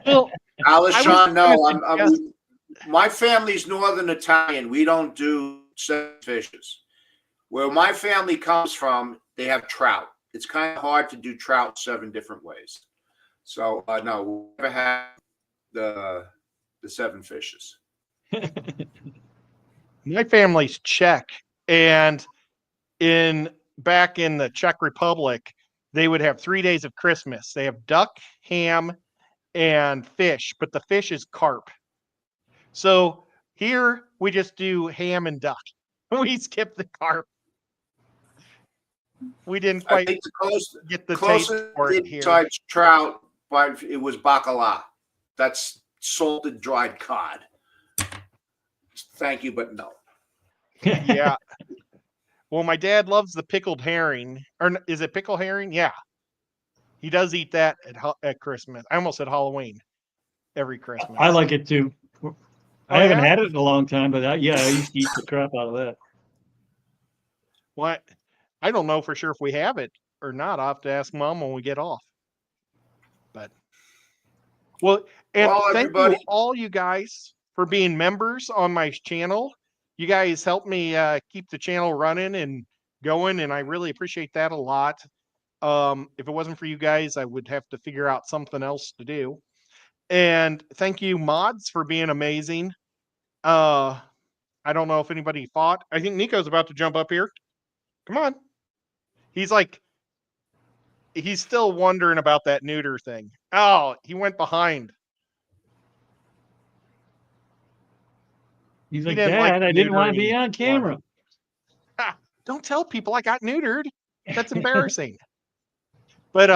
Well, Alishon, no, my family's Northern Italian. We don't do 7 fishes. Where my family comes from, they have trout. It's kind of hard to do trout 7 different ways. So no, we'll never have the 7 fishes. My family's Czech, and back in the Czech Republic, they would have 3 days of Christmas. They have duck, ham, and fish, but the fish is carp. So here we just do ham and duck. We skip the carp. We didn't I quite think the closest, get the taste closest for it here. besides trout, but it was bacala. That's salted dried cod. Thank you, but no. Yeah. Well, my dad loves the pickled herring. Is it pickled herring? Yeah. He does eat that at Christmas. I almost said Halloween. Every Christmas. I like it too. Oh, I haven't yeah? had it in a long time, but I used to eat the crap out of that. What? I don't know for sure if we have it or not. I'll have to ask Mom when we get off. But well, and Well, thank everybody. you all you guys for being members on my channel. You guys help me keep the channel running and going, and I really appreciate that a lot. If it wasn't for you guys, I would have to figure out something else to do. And thank you, mods, for being amazing. I don't know if anybody fought. I think Nico's about to jump up here. Come on. He's still wondering about that neuter thing. Oh, he went behind. He's He like, didn't like Dad, I didn't want to be neutering on camera. Ha, don't tell people I got neutered. That's embarrassing. But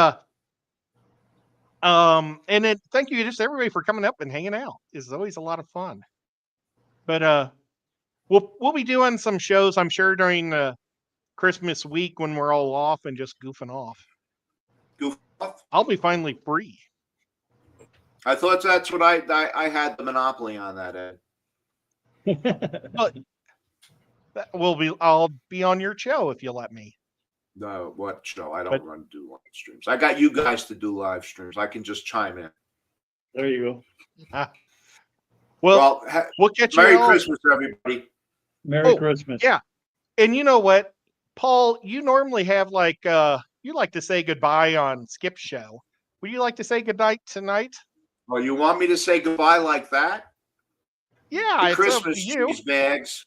and then thank you just everybody for coming up and hanging out. It's always a lot of fun. But we'll be doing some shows, I'm sure, during the Christmas week when we're all off and just goofing off. Goof off. I'll be finally free. I thought that's what I had the monopoly on that, Ed. I'll be on your show if you let me. No, what show? I But- don't run do live streams. I got you guys to do live streams. I can just chime in. There you go. Well, we'll catch you Merry all. Christmas, everybody. Merry Oh, Christmas. yeah. And you know what, Paul, you normally have you like to say goodbye on Skip's show. Would you like to say goodnight tonight? Well, you want me to say goodbye like that? Yeah, The it's up to Christmas you. cheese bags.